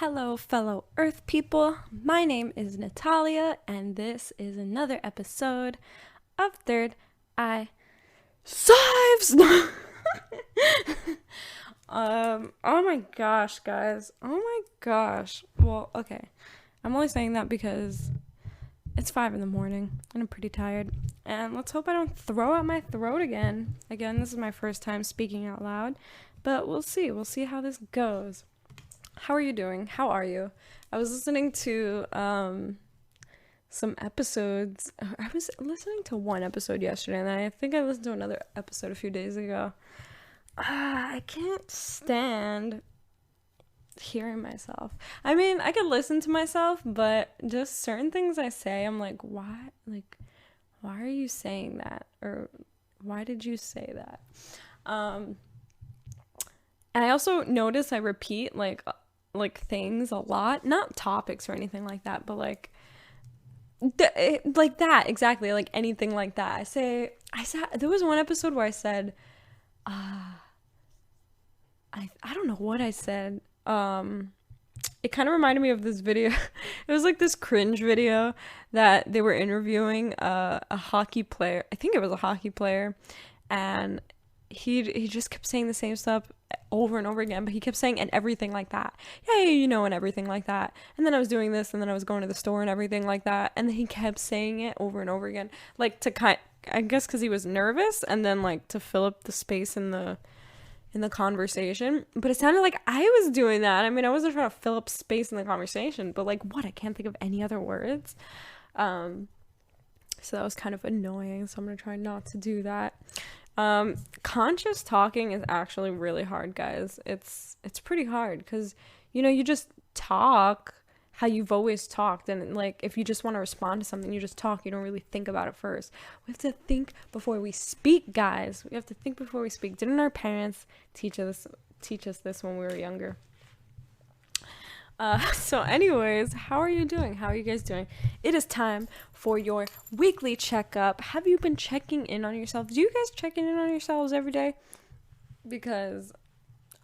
Hello, fellow Earth people. My name is Natalia, and this is another episode of Third Eye Cyphs. Oh my gosh, guys. Oh my gosh. Well, okay. I'm only saying that because it's 5 in the morning and I'm pretty tired. And let's hope I don't throw out my throat again. Again, this is my first time speaking out loud, but we'll see. We'll see how this goes. How are you doing? How are you? I was listening to some episodes. I was listening to one episode yesterday, and I think I listened to another episode a few days ago. I can't stand hearing myself. I mean, I could listen to myself, but just certain things I say, I'm like, why? Like, why are you saying that? Or why did you say that? And I also notice I repeat like things a lot, not topics or anything like that, but like that exactly, like anything like that. I said there was one episode where I said I don't know what I said. It kind of reminded me of this video. It was like this cringe video that they were interviewing a hockey player. I think it was a hockey player, and he just kept saying the same stuff over and over again, but he kept saying and everything like that. Yeah, you know, and everything like that. And then I was doing this, and then I was going to the store and everything like that. And then he kept saying it over and over again, like I guess because he was nervous, and then like to fill up the space in the conversation. But it sounded like I was doing that. I mean, I wasn't trying to fill up space in the conversation, but like what? I can't think of any other words. So that was kind of annoying. So I'm gonna try not to do that. Conscious talking is actually really hard, guys. It's pretty hard because, you know, you just talk how you've always talked, and like if you just want to respond to something, you just talk. You don't really think about it first. We have to think before we speak, guys. We have to think before we speak. Didn't our parents teach us this when we were younger? So anyways, how are you doing? How are you guys doing? It is time for your weekly checkup. Have you been checking in on yourselves? Do you guys check in on yourselves every day? Because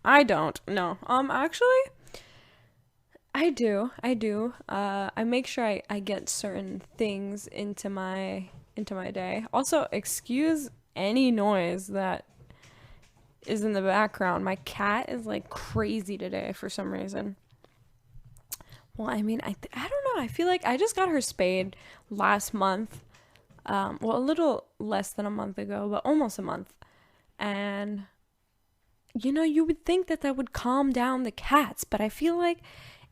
I don't. No. Actually, I do. I make sure I get certain things into my day. Also, excuse any noise that is in the background. My cat is like crazy today for some reason. Well, I mean, I don't know. I feel like I just got her spayed last month. Well, a little less than a month ago, but almost a month. And, you know, you would think that would calm down the cats, but I feel like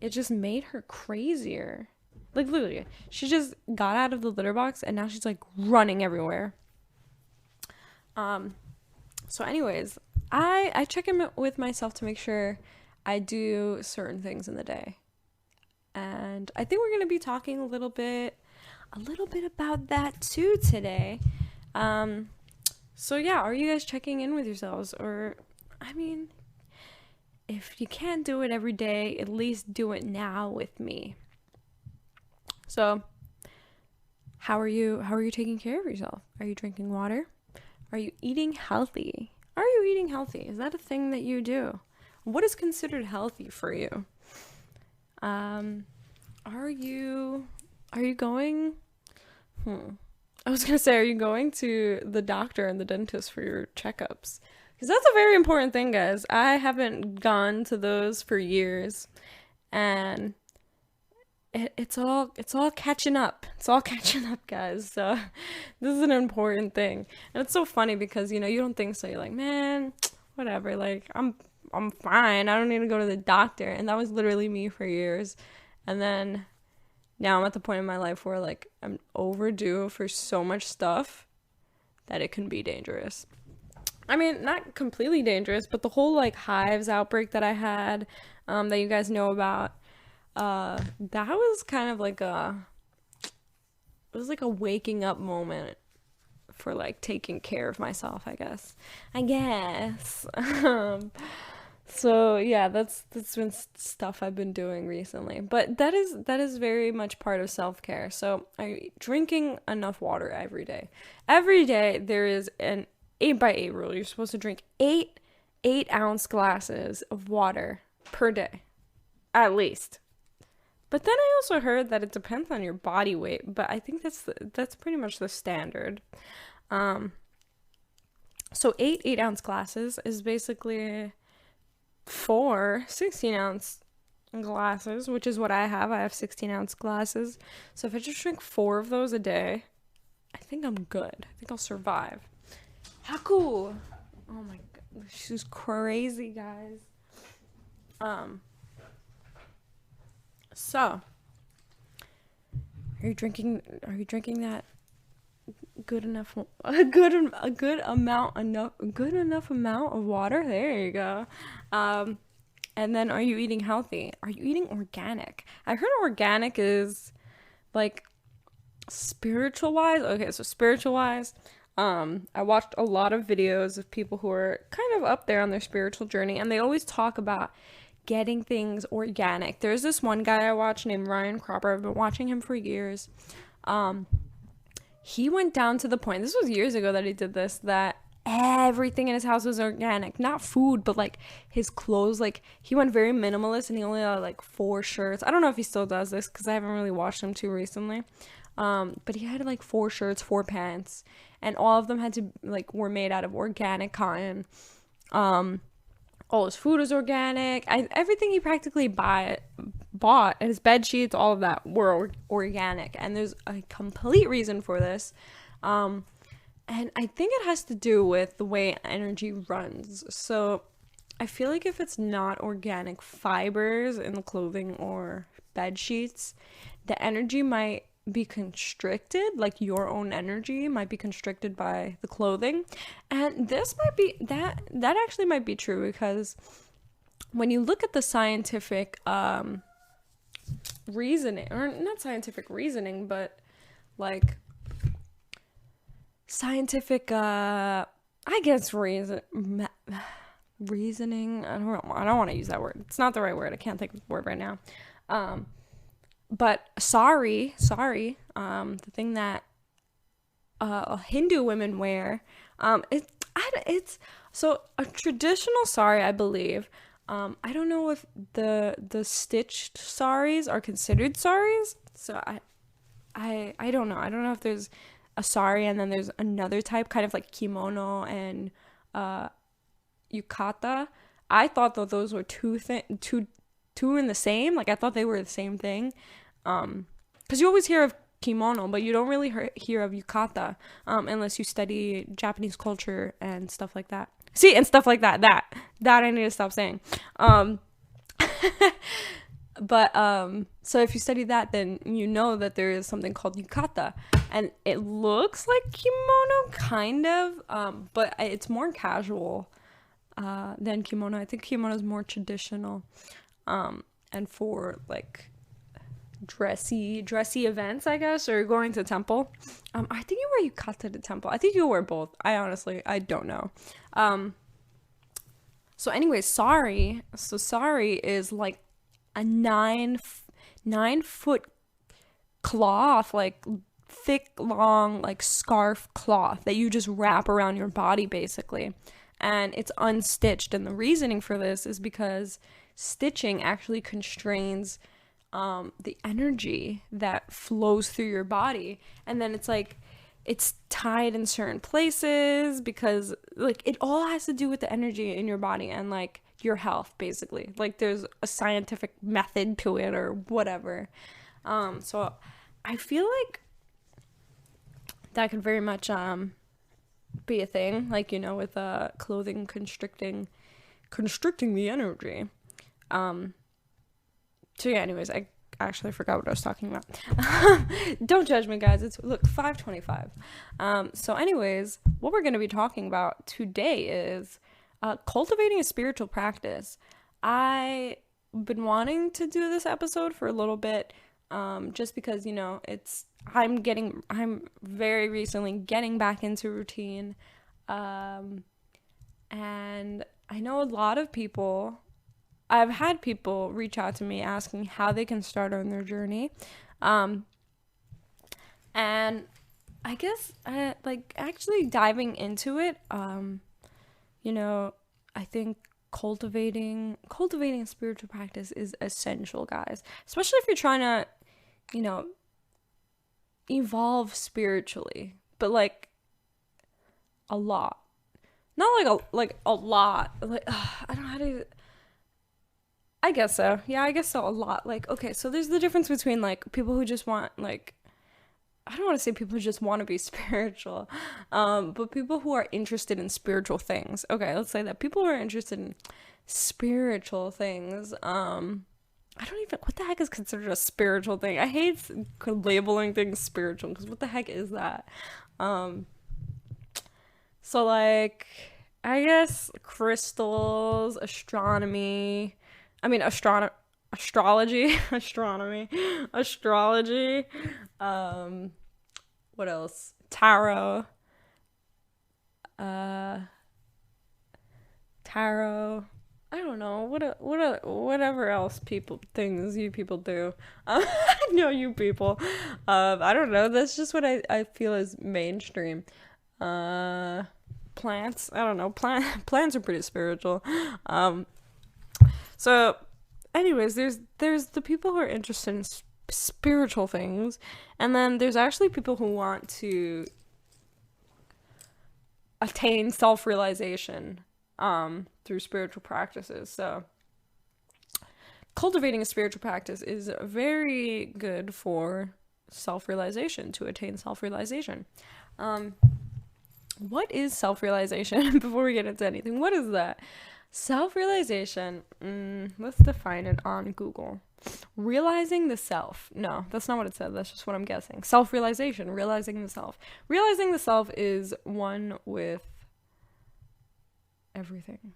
it just made her crazier. Like, literally, she just got out of the litter box, and now she's, like, running everywhere. So anyways, I check in with myself to make sure I do certain things in the day. And I think we're going to be talking a little bit about that too today. So yeah, are you guys checking in with yourselves? Or, I mean, if you can't do it every day, at least do it now with me. So, how are you taking care of yourself? Are you drinking water? Are you eating healthy? Is that a thing that you do? What is considered healthy for you? Are you going? I was gonna say, are you going to the doctor and the dentist for your checkups? Because that's a very important thing, guys. I haven't gone to those for years, and it's all catching up. It's all catching up, guys. So this is an important thing, and it's so funny because, you know, you don't think so. You're like, man, whatever. Like I'm fine. I don't need to go to the doctor. And that was literally me for years. And then now I'm at the point in my life where, like, I'm overdue for so much stuff that it can be dangerous. I mean, not completely dangerous, but the whole, like, hives outbreak that I had, that you guys know about, that was kind of like it was like a waking up moment for, like, taking care of myself, I guess. So yeah, that's been stuff I've been doing recently. But that is very much part of self-care. So I'm drinking enough water every day. Every day there is an 8x8 rule. You're supposed to drink 8 8-ounce glasses of water per day. at least. But then I also heard that it depends on your body weight, but I think that's pretty much the standard. So 8-ounce glasses is basically 4 16-ounce glasses, which is what I have. I have 16-ounce glasses. So if I just drink 4 of those a day, I think I'm good. I think I'll survive. Haku! Oh my god, she's crazy, guys. So, are you drinking that good enough amount of water? There you go. And then, are you eating healthy? Are you eating organic? I heard organic is like spiritual wise. Okay, so spiritual wise, I watched a lot of videos of people who are kind of up there on their spiritual journey, and they always talk about getting things organic. There's this one guy I watch named Ryan Cropper. I've been watching him for years. He went down to the point, this was years ago that he did this, that everything in his house was organic. Not food, but like his clothes. Like, he went very minimalist, and he only had like 4 shirts. I don't know if he still does this because I haven't really watched him too recently. But he had like 4 shirts, 4 pants, and all of them had to were made out of organic cotton. All his food was organic. Everything he practically bought, and his bed sheets, all of that were organic. And there's a complete reason for this. And I think it has to do with the way energy runs. So I feel like if it's not organic fibers in the clothing or bed sheets, the energy might be constricted, like your own energy might be constricted by the clothing. And this might be that actually might be true, because when you look at the scientific reasoning, or not scientific reasoning, but like scientific I guess reasoning, I don't want to use that word. It's not the right word. I can't think of the word right now. But sorry, the thing that Hindu women wear, it's so a traditional sari, I believe. I don't know if the stitched saris are considered saris. So I don't know. I don't know if there's a sari and then there's another type, kind of like kimono and yukata. I thought that those were two in the same. Like, I thought they were the same thing. Because you always hear of kimono, but you don't really hear of yukata unless you study Japanese culture and stuff like that. See, and stuff like that. That I need to stop saying. But so if you study that, then you know that there is something called yukata, and it looks like kimono, kind of, but it's more casual than kimono. I think kimono is more traditional, and for like dressy events, I guess, or going to temple. I think you wear yukata to temple. I think you wear both. I don't know. So anyway, sari is like a 9-foot cloth, like thick, long, like scarf cloth that you just wrap around your body, basically. And it's unstitched. And the reasoning for this is because stitching actually constrains the energy that flows through your body. And then it's like, it's tied in certain places because like it all has to do with the energy in your body and like your health, basically. Like, there's a scientific method to it or whatever. So I feel like that could very much be a thing, like, you know, with clothing constricting the energy. So yeah, anyways, I actually forgot what I was talking about. Don't judge me, guys. It's 5:25. So anyways, what we're going to be talking about today is cultivating a spiritual practice. I've been wanting to do this episode for a little bit, just because, you know, I'm very recently getting back into routine, and I know a lot of people. I've had people reach out to me asking how they can start on their journey. And I guess, like, actually diving into it, you know, I think cultivating a spiritual practice is essential, guys, especially if you're trying to, you know, evolve spiritually, but like a lot, not like a lot, like I don't know how to, I guess so, yeah, I guess so, a lot. Like, okay, so there's the difference between like people who just want, like, I don't want to say people who just want to be spiritual, but people who are interested in spiritual things. Okay, let's say that people who are interested in spiritual things, I don't even, what the heck is considered a spiritual thing? I hate labeling things spiritual, because what the heck is that? So like, I guess crystals, astronomy, I mean, astrology, astrology, what else? Tarot, tarot. I don't know whatever else things you people do. I know you people. I don't know. That's just what I feel is mainstream. Plants. I don't know. Plants are pretty spiritual. So, anyways, there's the people who are interested in spiritual things, and then there's actually people who want to attain self-realization through spiritual practices. So cultivating a spiritual practice is very good for self-realization, to attain self-realization. What is self-realization? Before we get into anything, what is that? Self-realization, let's define it on Google. Realizing the self. No, that's not what it said. That's just what I'm guessing. Self-realization, realizing the self. Realizing the self is one with everything.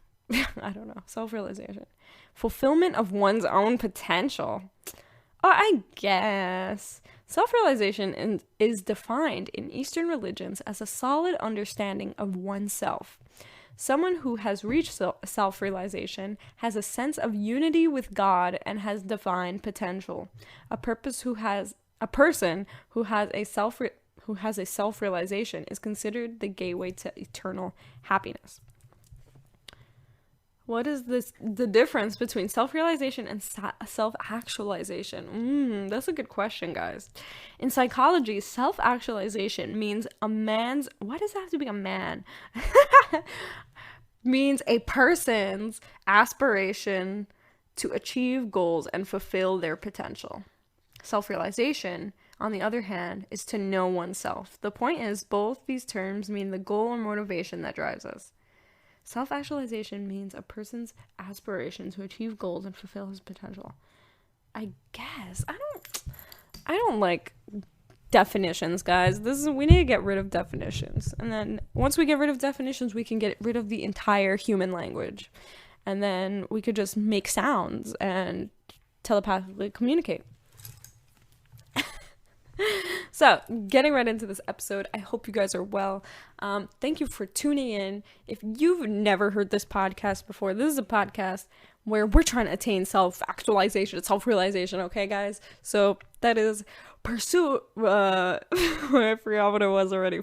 I don't know. Self-realization. Fulfillment of one's own potential. Oh, I guess. Self-realization is defined in Eastern religions as a solid understanding of oneself. Someone who has reached self-realization has a sense of unity with God and has divine potential. A person who has a self-realization is considered the gateway to eternal happiness. What is the difference between self-realization and self-actualization? That's a good question, guys. In psychology, self-actualization means why does it have to be a man? Means a person's aspiration to achieve goals and fulfill their potential. Self-realization, on the other hand, is to know oneself. The point is, both these terms mean the goal or motivation that drives us. Self-actualization means a person's aspiration to achieve goals and fulfill his potential. I guess. I don't like definitions, guys. We need to get rid of definitions. And then once we get rid of definitions, we can get rid of the entire human language. And then we could just make sounds and telepathically communicate. So, getting right into this episode, I hope you guys are well. Thank you for tuning in. If you've never heard this podcast before, this is a podcast where we're trying to attain self-actualization, self-realization, okay, guys? So, that is pursue, I forgot what it was already.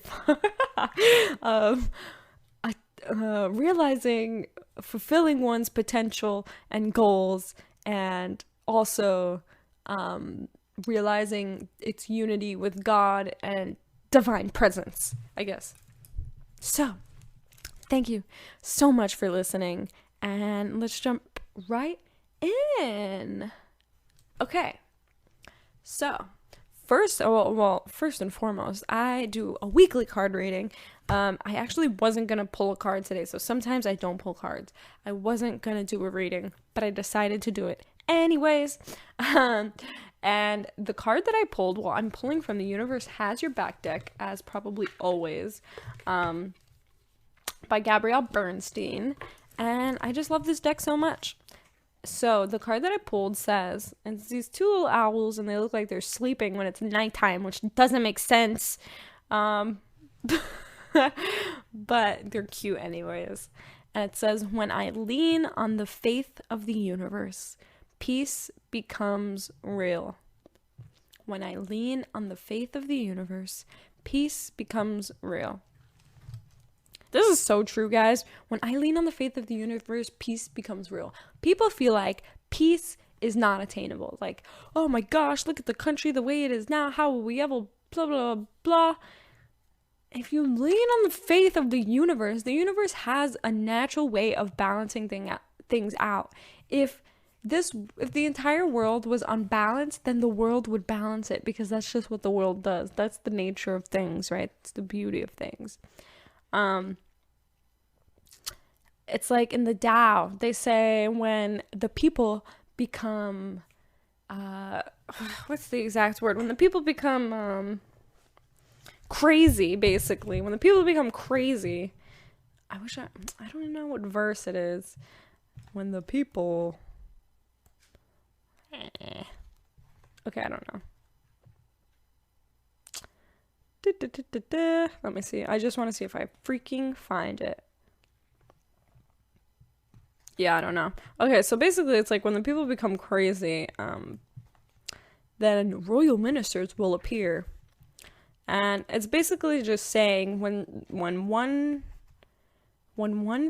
Realizing, fulfilling one's potential and goals, and also, realizing its unity with God and divine presence, I guess. So, thank you so much for listening, and let's jump right in. Okay, so first and foremost, I do a weekly card reading. I actually wasn't gonna pull a card today, so sometimes I don't pull cards. I wasn't gonna do a reading, but I decided to do it anyways. And the card that I pulled, well, I'm pulling from The Universe Has Your Back deck, as probably always, by Gabrielle Bernstein. And I just love this deck so much. So the card that I pulled says, and it's these two little owls, and they look like they're sleeping when it's nighttime, which doesn't make sense. But they're cute anyways. And it says, when I lean on the faith of the universe, peace becomes real. When I lean on the faith of the universe, peace becomes real. This is so true, guys. When I lean on the faith of the universe, peace becomes real. People feel like peace is not attainable. Like, oh my gosh, look at the country the way it is now. How will we ever blah, blah, blah. If you lean on the faith of the universe has a natural way of balancing things out. If the entire world was unbalanced, then the world would balance it, because that's just what the world does. That's the nature of things, right? It's the beauty of things. It's like in the Tao, they say when the people become, what's the exact word? When the people become, crazy, basically. When the people become crazy, I don't even know what verse it is. When the people, okay, I don't know. Let me see. I just want to see if I freaking find it. Yeah, I don't know. Okay, so basically it's like when the people become crazy, then royal ministers will appear. And it's basically just saying when one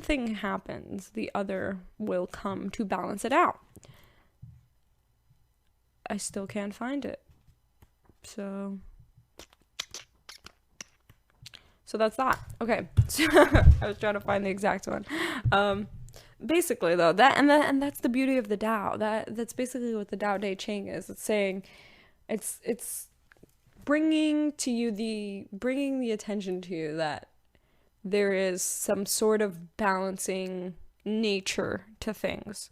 thing happens, the other will come to balance it out. I still can't find it. So that's that. Okay. I was trying to find the exact one. Basically though, that's the beauty of the Tao. That's basically what the Tao Te Ching is. It's saying it's bringing the attention to you that there is some sort of balancing nature to things.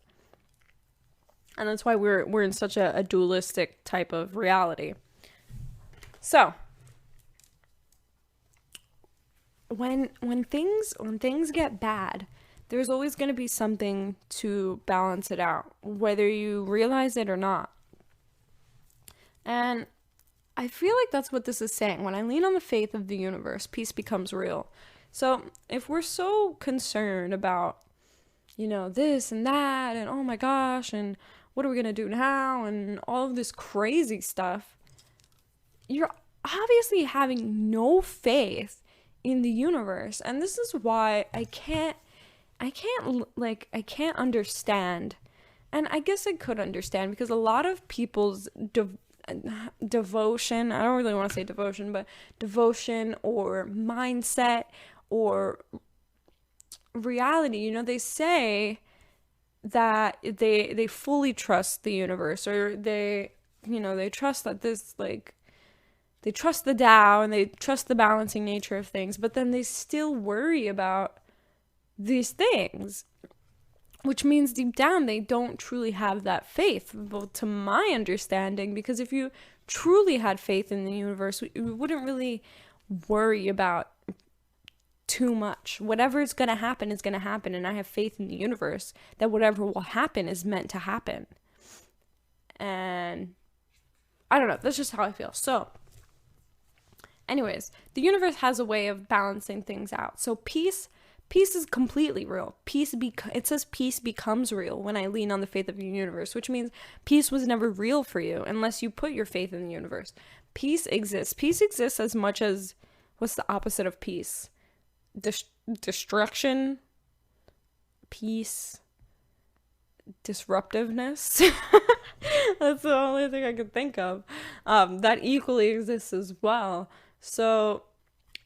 And that's why we're in such a dualistic type of reality. So when things get bad, there's always going to be something to balance it out, whether you realize it or not. And I feel like that's what this is saying. When I lean on the faith of the universe, peace becomes real. So if we're so concerned about, this and that, and oh my gosh, and what are we going to do now, and all of this crazy stuff, you're obviously having no faith in the universe. And this is why I can't understand. And I guess I could understand, because a lot of people's devotion, I don't really want to say devotion, but devotion or mindset or reality, they say that they fully trust the universe, or they trust that this, like, they trust the Tao and they trust the balancing nature of things, but then they still worry about these things, which means deep down they don't truly have that faith, well, to my understanding, because if you truly had faith in the universe, you wouldn't really worry about too much. Whatever is going to happen is going to happen, and I have faith in the universe that whatever will happen is meant to happen. And I don't know, that's just how I feel. So anyways, the universe has a way of balancing things out. So peace is completely real. It says peace becomes real when I lean on the faith of the universe, which means peace was never real for you unless you put your faith in the universe. Peace exists. Peace exists as much as, what's the opposite of peace? Destruction, peace, disruptiveness. That's the only thing I could think of. That equally exists as well. So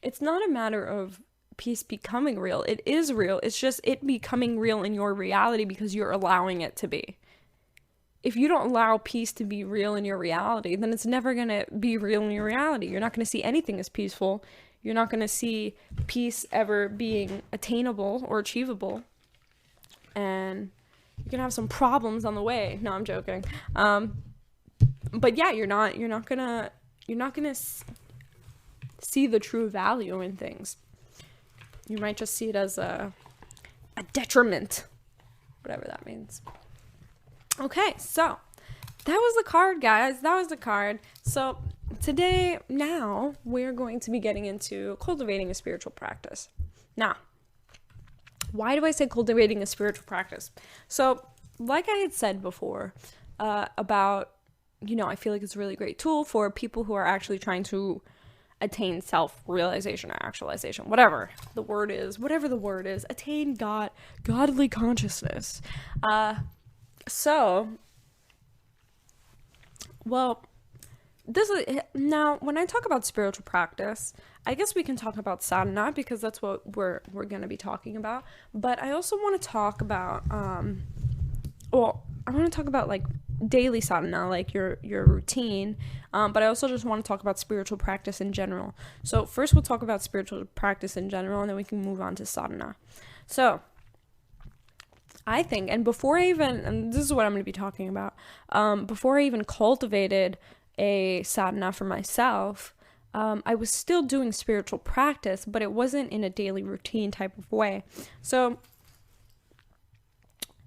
it's not a matter of peace becoming real. It is real. It's just it becoming real in your reality because you're allowing it to be. If you don't allow peace to be real in your reality, then it's never going to be real in your reality. You're not going to see anything as peaceful. You're not going to see peace ever being attainable or achievable. And you're going to have some problems on the way. No, I'm joking. But yeah, you're not going to see the true value in things. You might just see it as a detriment, whatever that means. Okay, so that was the card, guys. That was the card. So now we're going to be getting into cultivating a spiritual practice. Now, why do I say cultivating a spiritual practice? So, like I had said before, about, I feel like it's a really great tool for people who are actually trying to attain self-realization or actualization, whatever the word is, attain godly consciousness. So, well, this is now when I talk about spiritual practice, I guess we can talk about sadhana because that's what we're going to be talking about. But I also want to talk about I want to talk about like daily sadhana, like your routine. But I also just want to talk about spiritual practice in general. So first we'll talk about spiritual practice in general, and then we can move on to sadhana. So I think, and this is what I'm going to be talking about, before I even cultivated a sadhana for myself, I was still doing spiritual practice, but it wasn't in a daily routine type of way. So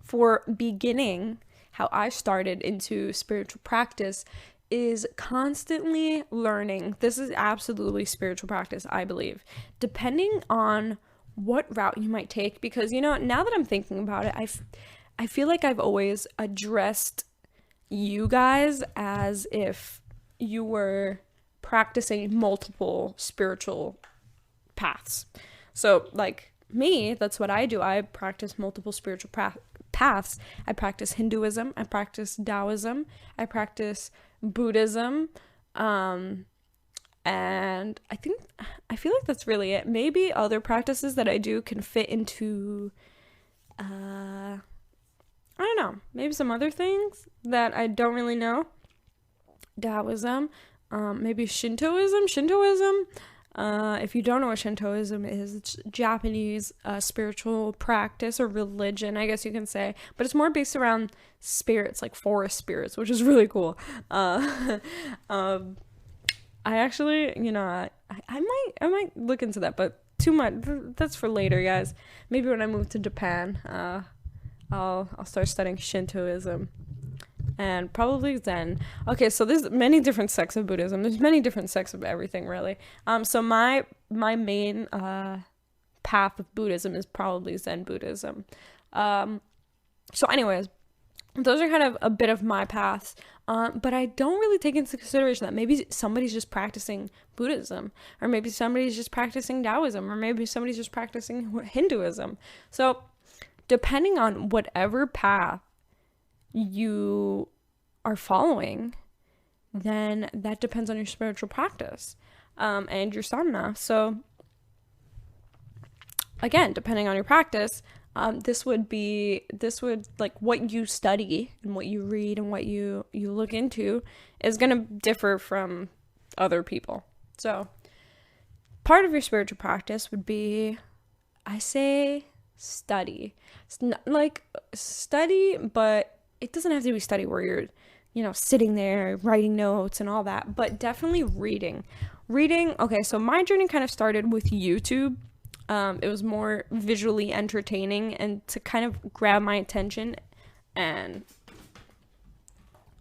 for beginning, how I started into spiritual practice is constantly learning. This is absolutely spiritual practice, I believe, depending on what route you might take, because, now that I'm thinking about it, I feel like I've always addressed you guys as if you were practicing multiple spiritual paths. So like me, that's what I do. I practice multiple spiritual paths. I practice Hinduism, I practice Taoism, I practice Buddhism, and I feel like that's really it. Maybe other practices that I do can fit into I don't know, maybe some other things that I don't really know. Taoism, maybe Shintoism. If you don't know what Shintoism is, it's Japanese spiritual practice or religion, I guess you can say, but it's more based around spirits, like forest spirits, which is really cool. I actually, I might look into that, but too much. That's for later, guys. Maybe when I move to Japan, I'll start studying Shintoism. And probably Zen. Okay, so there's many different sects of Buddhism. There's many different sects of everything, really. So my main path of Buddhism is probably Zen Buddhism. So anyways, those are kind of a bit of my paths. But I don't really take into consideration that maybe somebody's just practicing Buddhism, or maybe somebody's just practicing Taoism, or maybe somebody's just practicing Hinduism. So depending on whatever path you are following, then that depends on your spiritual practice and your sadhana. So again, depending on your practice, this would like what you study and what you read and what you look into is going to differ from other people. So part of your spiritual practice would be, I say, study. It's not like study, but it doesn't have to be study where you're, sitting there writing notes and all that, but definitely reading. Okay, so my journey kind of started with YouTube. It was more visually entertaining and to kind of grab my attention and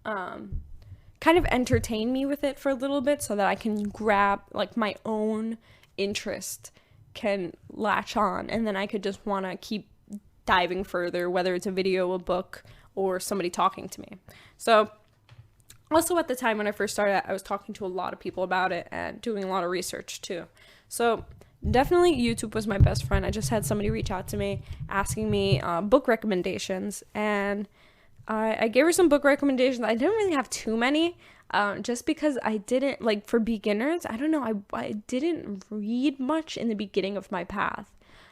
kind of entertain me with it for a little bit so that I can grab, like, my own interest can latch on, and then I could just want to keep diving further, whether it's a video, a book, or somebody talking to me. So also at the time when I first started, I was talking to a lot of people about it and doing a lot of research too. So definitely YouTube was my best friend. I just had somebody reach out to me asking me book recommendations, and I gave her some book recommendations. I didn't really have too many, just because I didn't, like, for beginners, I don't know, I didn't read much in the beginning of my path,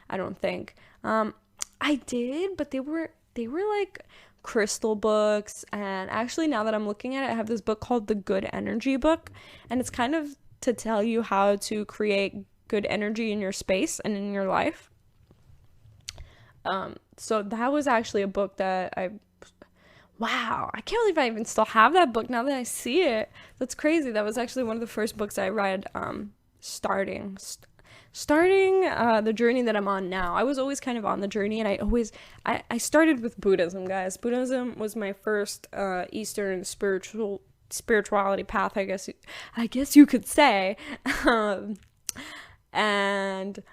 I don't think. I did, but they were like crystal books, and actually now that I'm looking at it, I have this book called The Good Energy Book, and it's kind of to tell you how to create good energy in your space and in your life. So that was actually a book that wow, I can't believe I even still have that book now that I see it. That's crazy. That was actually one of the first books I read starting the journey that I'm on now. I was always kind of on the journey, and I started with Buddhism, guys. Buddhism was my first Eastern spirituality path, I guess you could say. And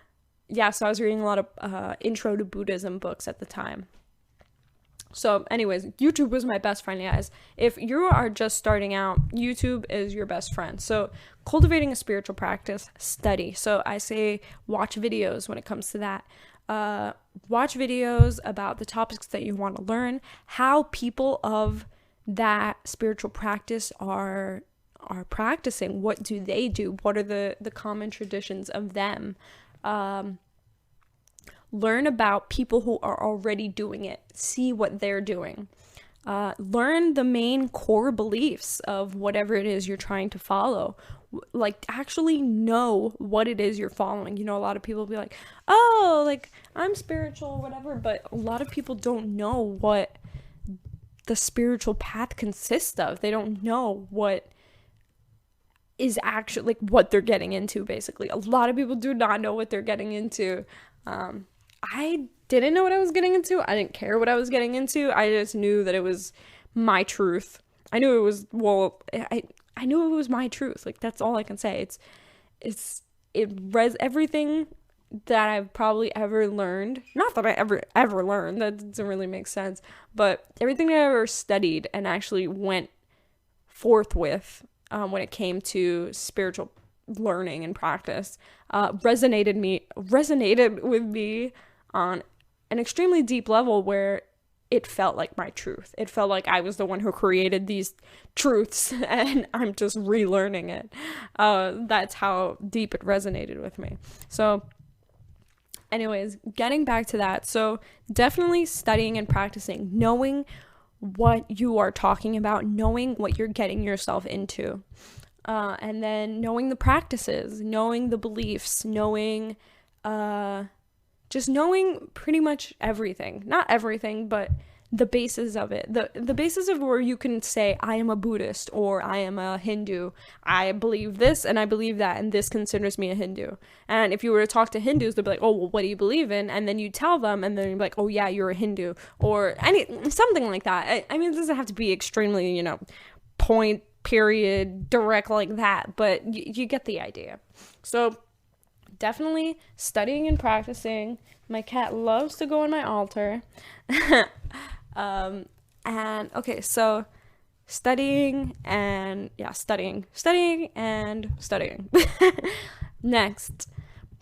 yeah, so I was reading a lot of intro to Buddhism books at the time. So anyways, YouTube was my best friend, guys. If you are just starting out, YouTube is your best friend. So cultivating a spiritual practice, study. So I say watch videos when it comes to that. Watch videos about the topics that you want to learn, how people of that spiritual practice are practicing. What do they do? What are the common traditions of them? Learn about people who are already doing it. See what they're doing. Learn the main core beliefs of whatever it is you're trying to follow. Like, actually know what it is you're following. You know, a lot of people will be like, oh, like, I'm spiritual or whatever, but a lot of people don't know what the spiritual path consists of. They don't know what is actually, like, what they're getting into, basically. A lot of people do not know what they're getting into. I didn't know what I was getting into. I didn't care what I was getting into. I just knew that it was my truth. I knew it was, well, I knew it was my truth. Like, that's all I can say. Everything that I've probably ever learned, not that I ever learned, that doesn't really make sense, but everything that I ever studied and actually went forth with, when it came to spiritual learning and practice, resonated with me on an extremely deep level, where it felt like my truth. It felt like I was the one who created these truths and I'm just relearning it. That's how deep it resonated with me. So anyways, getting back to that. So definitely studying and practicing, knowing what you are talking about, knowing what you're getting yourself into. And then knowing the practices, knowing the beliefs, knowing, just knowing pretty much everything. Not everything, but the basis of it. The basis of where you can say, I am a Buddhist, or I am a Hindu. I believe this and I believe that, and this considers me a Hindu. And if you were to talk to Hindus, they'd be like, oh, well, what do you believe in? And then you tell them, and then you'd be like, oh yeah, you're a Hindu. Or something like that. I mean, it doesn't have to be extremely, point, period, direct like that, but you get the idea. So definitely studying and practicing. My cat loves to go on my altar. And okay, so studying and studying and studying. Next,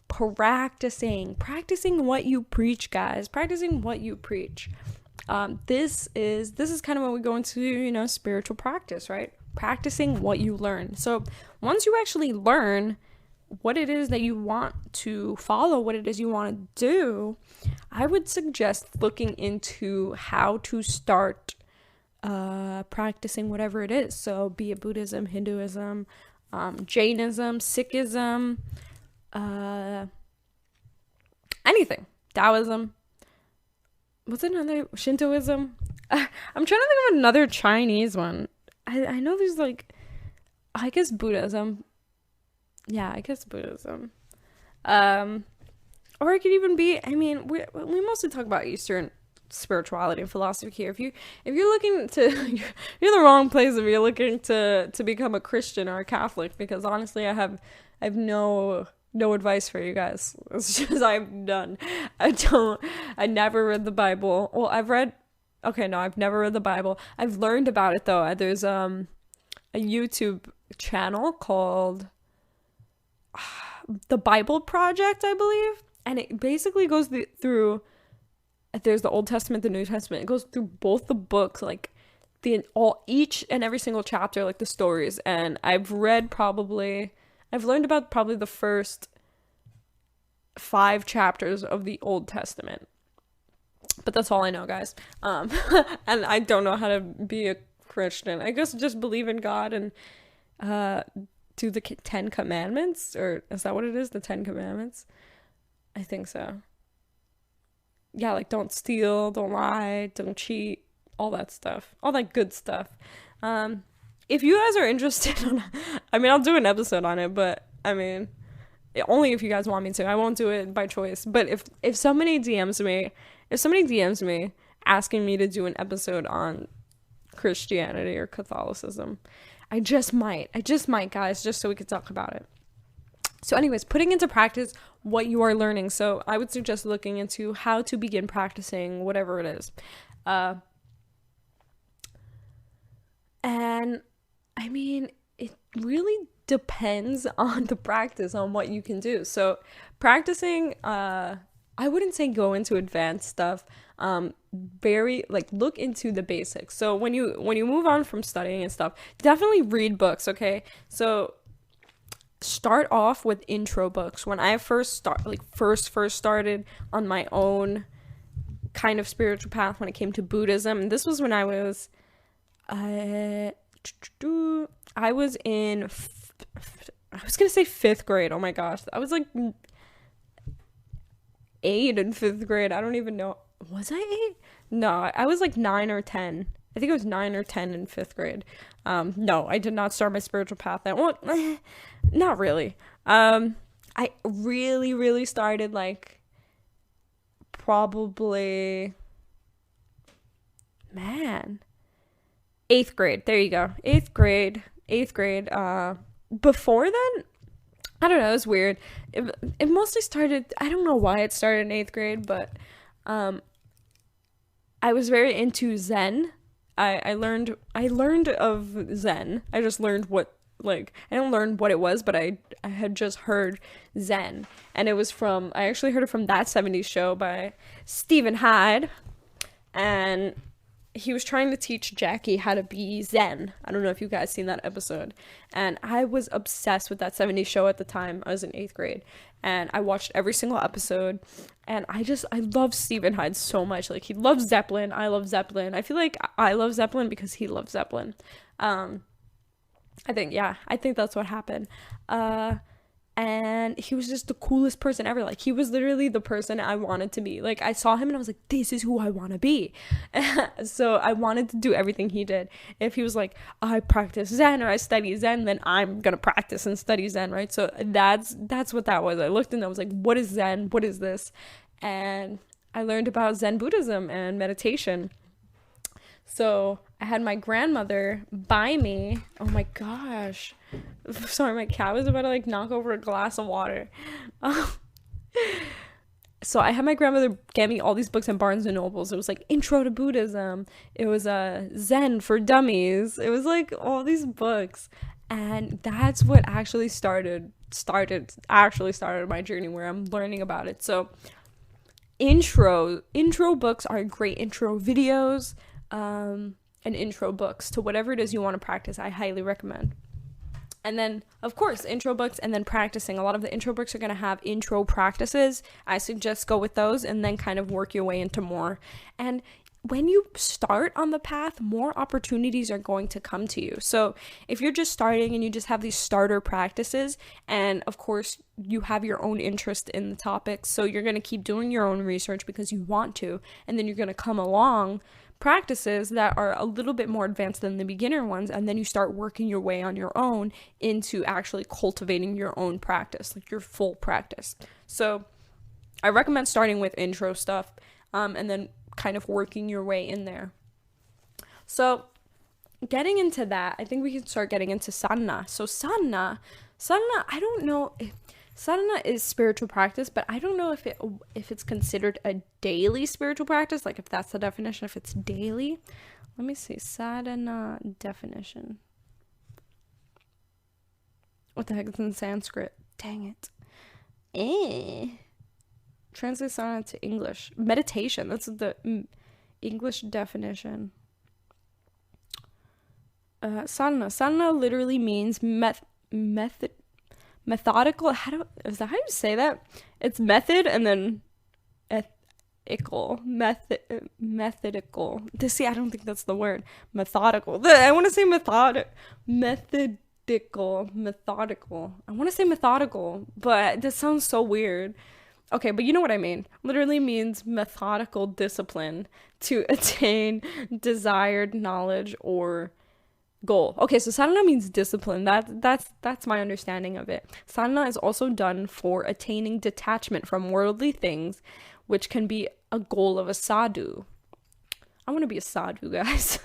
practicing what you preach, guys. Practicing what you preach. This is kind of when we go into, spiritual practice, right? Practicing what you learn. So once you actually learn what it is that you want to follow, what it is you want to do, I would suggest looking into how to start practicing whatever it is. So be it Buddhism, Hinduism, Jainism, Sikhism, anything, Taoism. What's another? Shintoism? I'm trying to think of another Chinese one. I know there's I guess Buddhism. Yeah, I guess Buddhism. Or it could even be, we mostly talk about Eastern spirituality and philosophy here. If you're looking to, you're in the wrong place if you're looking to become a Christian or a Catholic, because honestly, I have no advice for you guys. It's just, I'm done. I never read the Bible. Well, I've never read the Bible. I've learned about it though. There's a YouTube channel called The Bible Project, I believe, and it basically goes through. There's the Old Testament, the New Testament. It goes through both the books, like each and every single chapter, like the stories. And I've learned about probably the first 5 chapters of the Old Testament. But that's all I know, guys. And I don't know how to be a Christian. I guess just believe in God and do the 10 Commandments, or is that what it is? The 10 Commandments? I think so. Yeah, like don't steal, don't lie, don't cheat, all that stuff, all that good stuff. If you guys are interested I'll do an episode on it, but only if you guys want me to. I won't do it by choice. But if somebody DMs me asking me to do an episode on Christianity or Catholicism, I just might, guys, just so we could talk about it. So anyways, putting into practice what you are learning. So I would suggest looking into how to begin practicing whatever it is. And I mean, it really depends on the practice, on what you can do. So practicing, I wouldn't say go into advanced stuff. Very like look into the basics. So when you move on from studying and stuff, definitely read books, okay? So start off with intro books. When I first started on my own kind of spiritual path when it came to Buddhism, and this was when uh, I was in I was gonna say fifth grade. Oh my gosh, I was like 8 in fifth grade. I don't even know. Was I 8? No, I was like 9 or 10. I think it was 9 or 10 in fifth grade. No, I did not start my spiritual path then. Well, not really. I really started like probably, man, eighth grade. There you go. Eighth grade. Eighth grade. Before then, I don't know. It was weird. It mostly started. I don't know why it started in eighth grade, but I was very into Zen. I learned of Zen. I just learned what, like, I didn't learn what it was, but I had just heard Zen, and it was from, I actually heard it from That 70s Show by Stephen Hyde, and he was trying to teach Jackie how to be Zen. I don't know if you guys seen that episode. And I was obsessed with That 70s Show at the time. I was in 8th grade. And I watched every single episode. And I love Stephen Hyde so much. Like, he loves Zeppelin. I love Zeppelin. I feel like I love Zeppelin because he loves Zeppelin. I think that's what happened. And he was just the coolest person ever. Like, he was literally the person I wanted to be. Like, I saw him and I was like, this is who I want to be. So I wanted to do everything he did. If he was like, I practice Zen or I study Zen, then I'm gonna practice and study Zen, right? So that's what that was. I looked and I was like, what is Zen? What is this? And I learned about Zen Buddhism and meditation. So I had my grandmother buy me, oh my gosh, sorry, my cat was about to like knock over a glass of water. So I had my grandmother get me all these books in Barnes and Nobles. It was like Intro to Buddhism. It was Zen for Dummies. It was like all these books. And that's what actually started my journey where I'm learning about it. So intro books are great. Intro videos, and intro books to whatever it is you want to practice. I highly recommend. And then, of course, intro books and then practicing. A lot of the intro books are going to have intro practices. I suggest go with those and then kind of work your way into more. And when you start on the path, more opportunities are going to come to you. So if you're just starting and you just have these starter practices, and of course, you have your own interest in the topics, so you're going to keep doing your own research because you want to, and then you're going to come along practices that are a little bit more advanced than the beginner ones, and then you start working your way on your own into actually cultivating your own practice, like your full practice. So I recommend starting with intro stuff, and then kind of working your way in there. So getting into that, I think we can start getting into sadhana. So sadhana, I don't know if sadhana is spiritual practice, but I don't know if it's considered a daily spiritual practice, like if that's the definition, if it's daily. Let me see, sadhana definition. What the heck is in Sanskrit? Dang it. Translate sadhana to English. Meditation, that's the English definition. Sadhana literally means methodical. Is that how you say that? It's method and then methodical. See, I don't think that's the word. Methodical. I want to say methodical. I want to say methodical, but that sounds so weird. Okay, but you know what I mean. Literally means methodical discipline to attain desired knowledge or goal. Okay, so sadhana means discipline. That's my understanding of it. Sadhana is also done for attaining detachment from worldly things, which can be a goal of a sadhu. I want to be a sadhu, guys.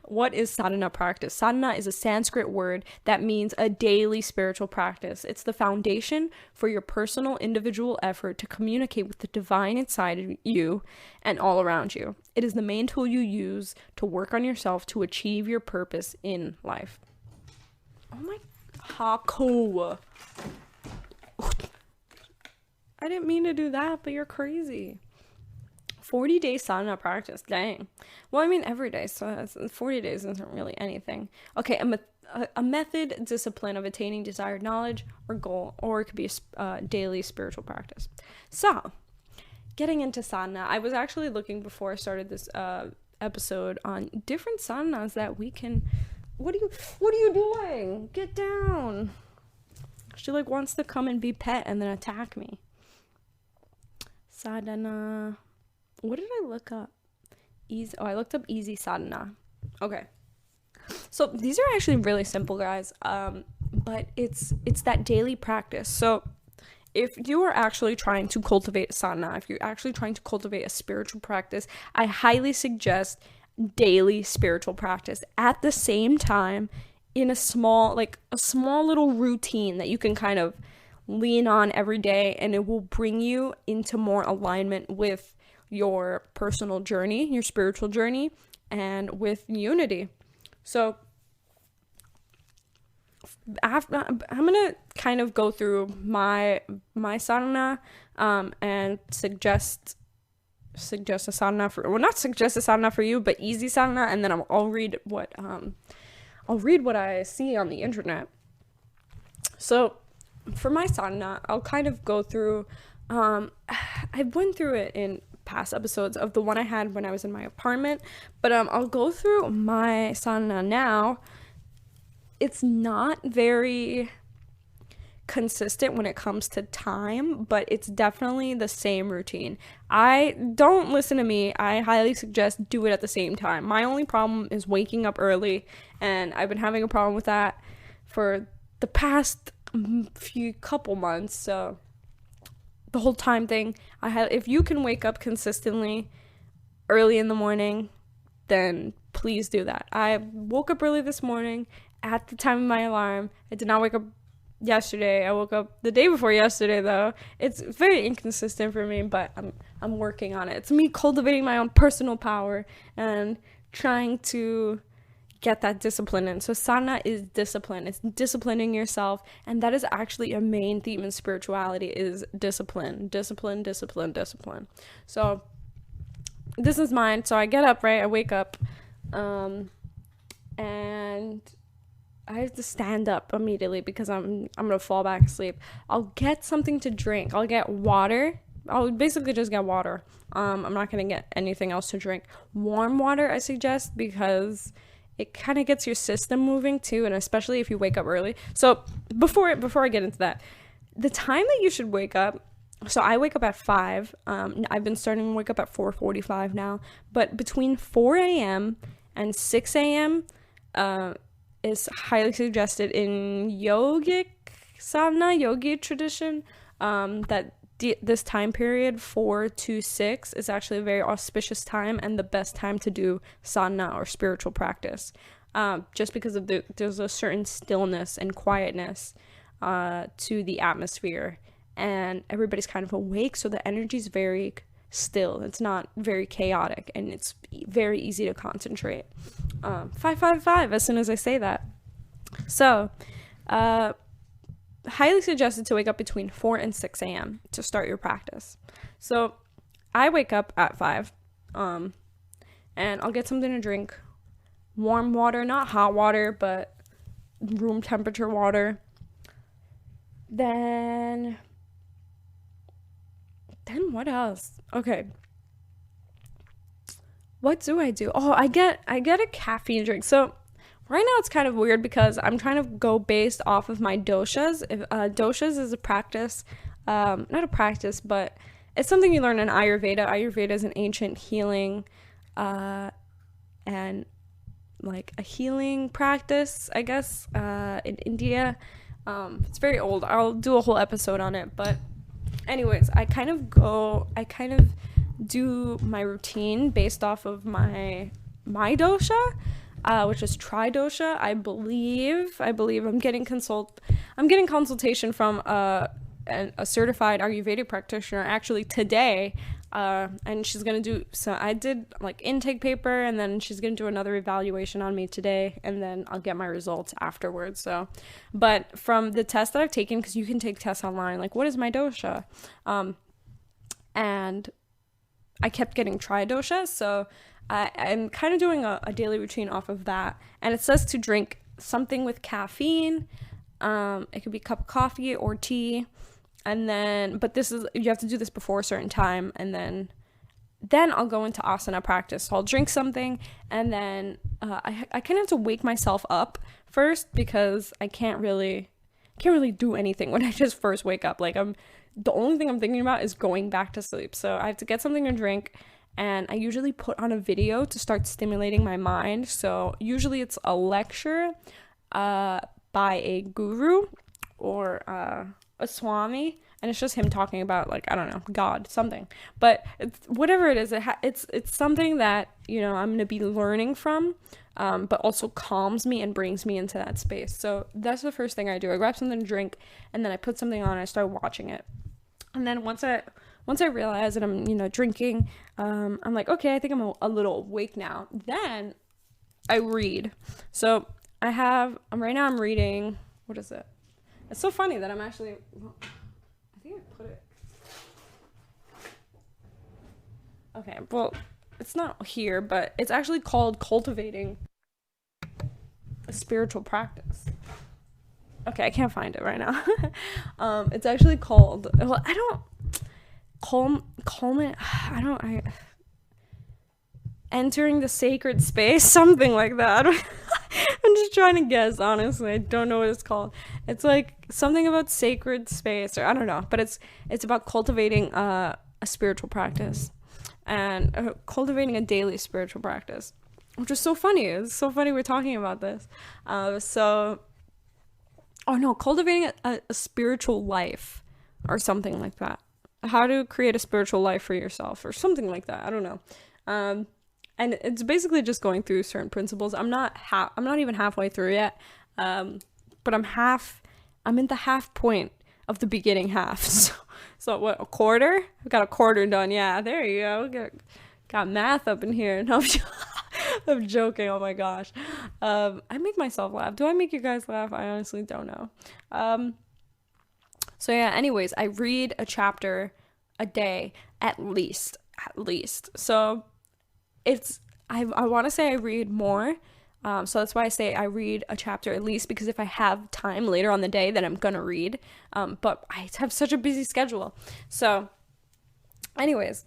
what is sadhana practice? Sadhana is a Sanskrit word that means a daily spiritual practice. It's the foundation for your personal individual effort to communicate with the divine inside of you and all around you. It is the main tool you use to work on yourself to achieve your purpose in life. Oh my, Hako. I didn't mean to do that, but you're crazy. 40-day sadhana practice, dang. Well, I mean every day, so 40 days isn't really anything. Okay, a method, discipline of attaining desired knowledge or goal, or it could be a daily spiritual practice. So, getting into sadhana, I was actually looking before I started this episode on different sadhanas that we can. What are you doing? Get down. She like wants to come and be pet and then attack me. Sadhana. What did I look up? I looked up easy sadhana. Okay. So these are actually really simple, guys. But it's that daily practice. So if you are actually trying to cultivate sadhana, if you're actually trying to cultivate a spiritual practice, I highly suggest daily spiritual practice at the same time in a small little routine that you can kind of lean on every day, and it will bring you into more alignment with your personal journey, your spiritual journey, and with unity. So after, I'm gonna kind of go through my sadhana and suggest a sadhana not suggest a sadhana for you, but easy sadhana, and then I'll read what I see on the internet. So for my sadhana, I'll kind of go through I went through it in past episodes of the one I had when I was in my apartment, but I'll go through my sadhana now. It's not very consistent when it comes to time, but it's definitely the same routine. Don't listen to me. I highly suggest do it at the same time. My only problem is waking up early, and I've been having a problem with that for the past couple months. So the whole time thing, if you can wake up consistently early in the morning, then please do that. I woke up early this morning at the time of my alarm. I did not wake up yesterday. I woke up the day before yesterday, though. It's very inconsistent for me, but I'm working on it. It's me cultivating my own personal power and trying to get that discipline in. So sadhana is discipline. It's disciplining yourself, and that is actually a main theme in spirituality is discipline. So this is mine. So I get up, right? I wake up, and I have to stand up immediately because I'm gonna fall back asleep. I'll get something to drink. I'll get water. I'll basically just get water. I'm not gonna get anything else to drink. Warm water, I suggest, because it kind of gets your system moving too, and especially if you wake up early. So before I get into that, the time that you should wake up, so I wake up at 5. I've been starting to wake up at 4:45 now, but between 4 a.m. and 6 a.m. Is highly suggested in yogic sadhana, yogi tradition, that this time period 4 to 6 is actually a very auspicious time and the best time to do sadhana or spiritual practice, just because of there's a certain stillness and quietness to the atmosphere, and everybody's kind of awake, so the energy is very still. It's not very chaotic, and it's very easy to concentrate. 555 as soon as I say that. So highly suggested to wake up between 4 and 6 a.m. to start your practice. So I wake up at 5, and I'll get something to drink. Warm water, not hot water, but room temperature water. Then what else? Okay. What do I do? Oh, I get a caffeine drink. So right now it's kind of weird because I'm trying to go based off of my doshas. Doshas is a practice, not a practice, but it's something you learn in Ayurveda. Ayurveda is an ancient healing, and like a healing practice, I guess, in India. It's very old. I'll do a whole episode on it, but anyways, I kind of do my routine based off of my dosha. which is tridosha. I believe I'm getting consultation from a certified Ayurvedic practitioner actually today. And she's gonna do, so I did like intake paper, and then she's gonna do another evaluation on me today, and then I'll get my results afterwards. So, but from the test that I've taken, because you can take tests online, like what is my dosha, and I kept getting tridosha, so I'm kind of doing a daily routine off of that. And it says to drink something with caffeine. It could be a cup of coffee or tea. And then, but you have to do this before a certain time. And then I'll go into asana practice. So I'll drink something, and then I kind of have to wake myself up first, because I can't really do anything when I just first wake up. Like the only thing I'm thinking about is going back to sleep. So I have to get something to drink, and I usually put on a video to start stimulating my mind. So usually it's a lecture by a guru or a swami, and it's just him talking about, like, I don't know, God, something. But whatever it is, it's something that, you know, I'm going to be learning from, but also calms me and brings me into that space. So that's the first thing I do. I grab something to drink, and then I put something on and I start watching it. And then once I realize that I'm, you know, drinking, I'm like, okay, I think I'm a little awake now. Then I read. So right now I'm reading, what is it? It's so funny that I'm actually, I think I put it. Okay, well, it's not here, but it's actually called Cultivating a Spiritual Practice. Okay, I can't find it right now. It's actually called, well, I don't, entering the sacred space, something like that. I'm just trying to guess, honestly. I don't know what it's called. It's like something about sacred space, or I don't know, but it's about cultivating a spiritual practice, and cultivating a daily spiritual practice, which is so funny. It's so funny we're talking about this. Cultivating a spiritual life, or something like that. How to create a spiritual life for yourself, or something like that. I don't know. And it's basically just going through certain principles. I'm not even halfway through yet. But I'm in the half point of the beginning half. So what, a quarter? I got a quarter done. Yeah, there you go. Got math up in here. No, I'm joking. Oh my gosh. I make myself laugh. Do I make you guys laugh? I honestly don't know. So yeah, anyways, I read a chapter a day at least. So I want to say I read more. So that's why I say I read a chapter at least, because if I have time later on the day, then I'm gonna read. But I have such a busy schedule. So anyways,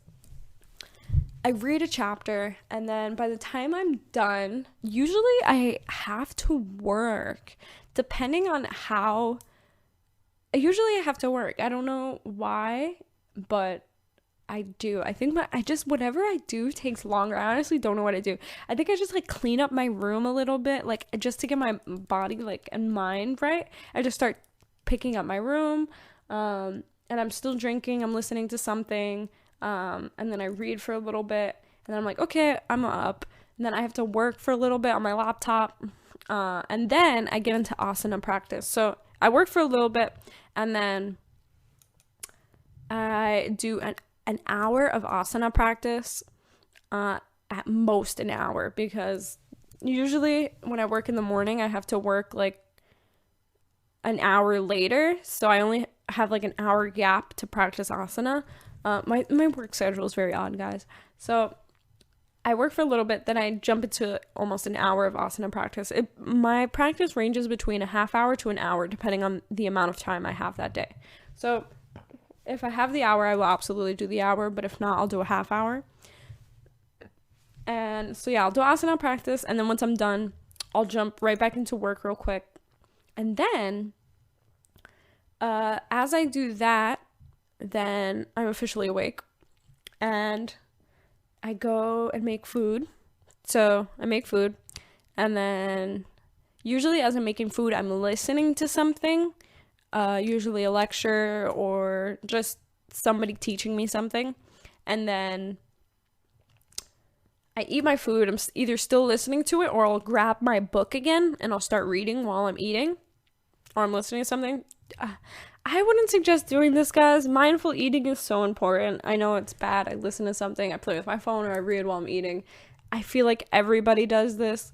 I read a chapter, and then by the time I'm done, usually I have to work, depending on how. Usually I have to work. I don't know why, but I do. I think whatever I do takes longer. I honestly don't know what I do. I think I just like clean up my room a little bit, like just to get my body like and mind right. I just start picking up my room, and I'm still drinking. I'm listening to something, and then I read for a little bit, and then I'm like, okay, I'm up. And then I have to work for a little bit on my laptop, and then I get into asana practice. So I work for a little bit, and then I do an hour of asana practice, at most an hour, because usually when I work in the morning, I have to work like an hour later, so I only have like an hour gap to practice asana. My work schedule is very odd, guys. So I work for a little bit, then I jump into almost an hour of asana practice. My practice ranges between a half hour to an hour, depending on the amount of time I have that day. So if I have the hour, I will absolutely do the hour, but if not, I'll do a half hour. And so yeah, I'll do asana practice, and then once I'm done, I'll jump right back into work real quick. And then as I do that, then I'm officially awake, and I go and make food. So I make food, and then usually as I'm making food, I'm listening to something, usually a lecture or just somebody teaching me something. And then I eat my food, I'm either still listening to it, or I'll grab my book again and I'll start reading while I'm eating, or I'm listening to something. I wouldn't suggest doing this, guys. Mindful eating is so important. I know it's bad. I listen to something, I play with my phone, or I read while I'm eating. I feel like everybody does this.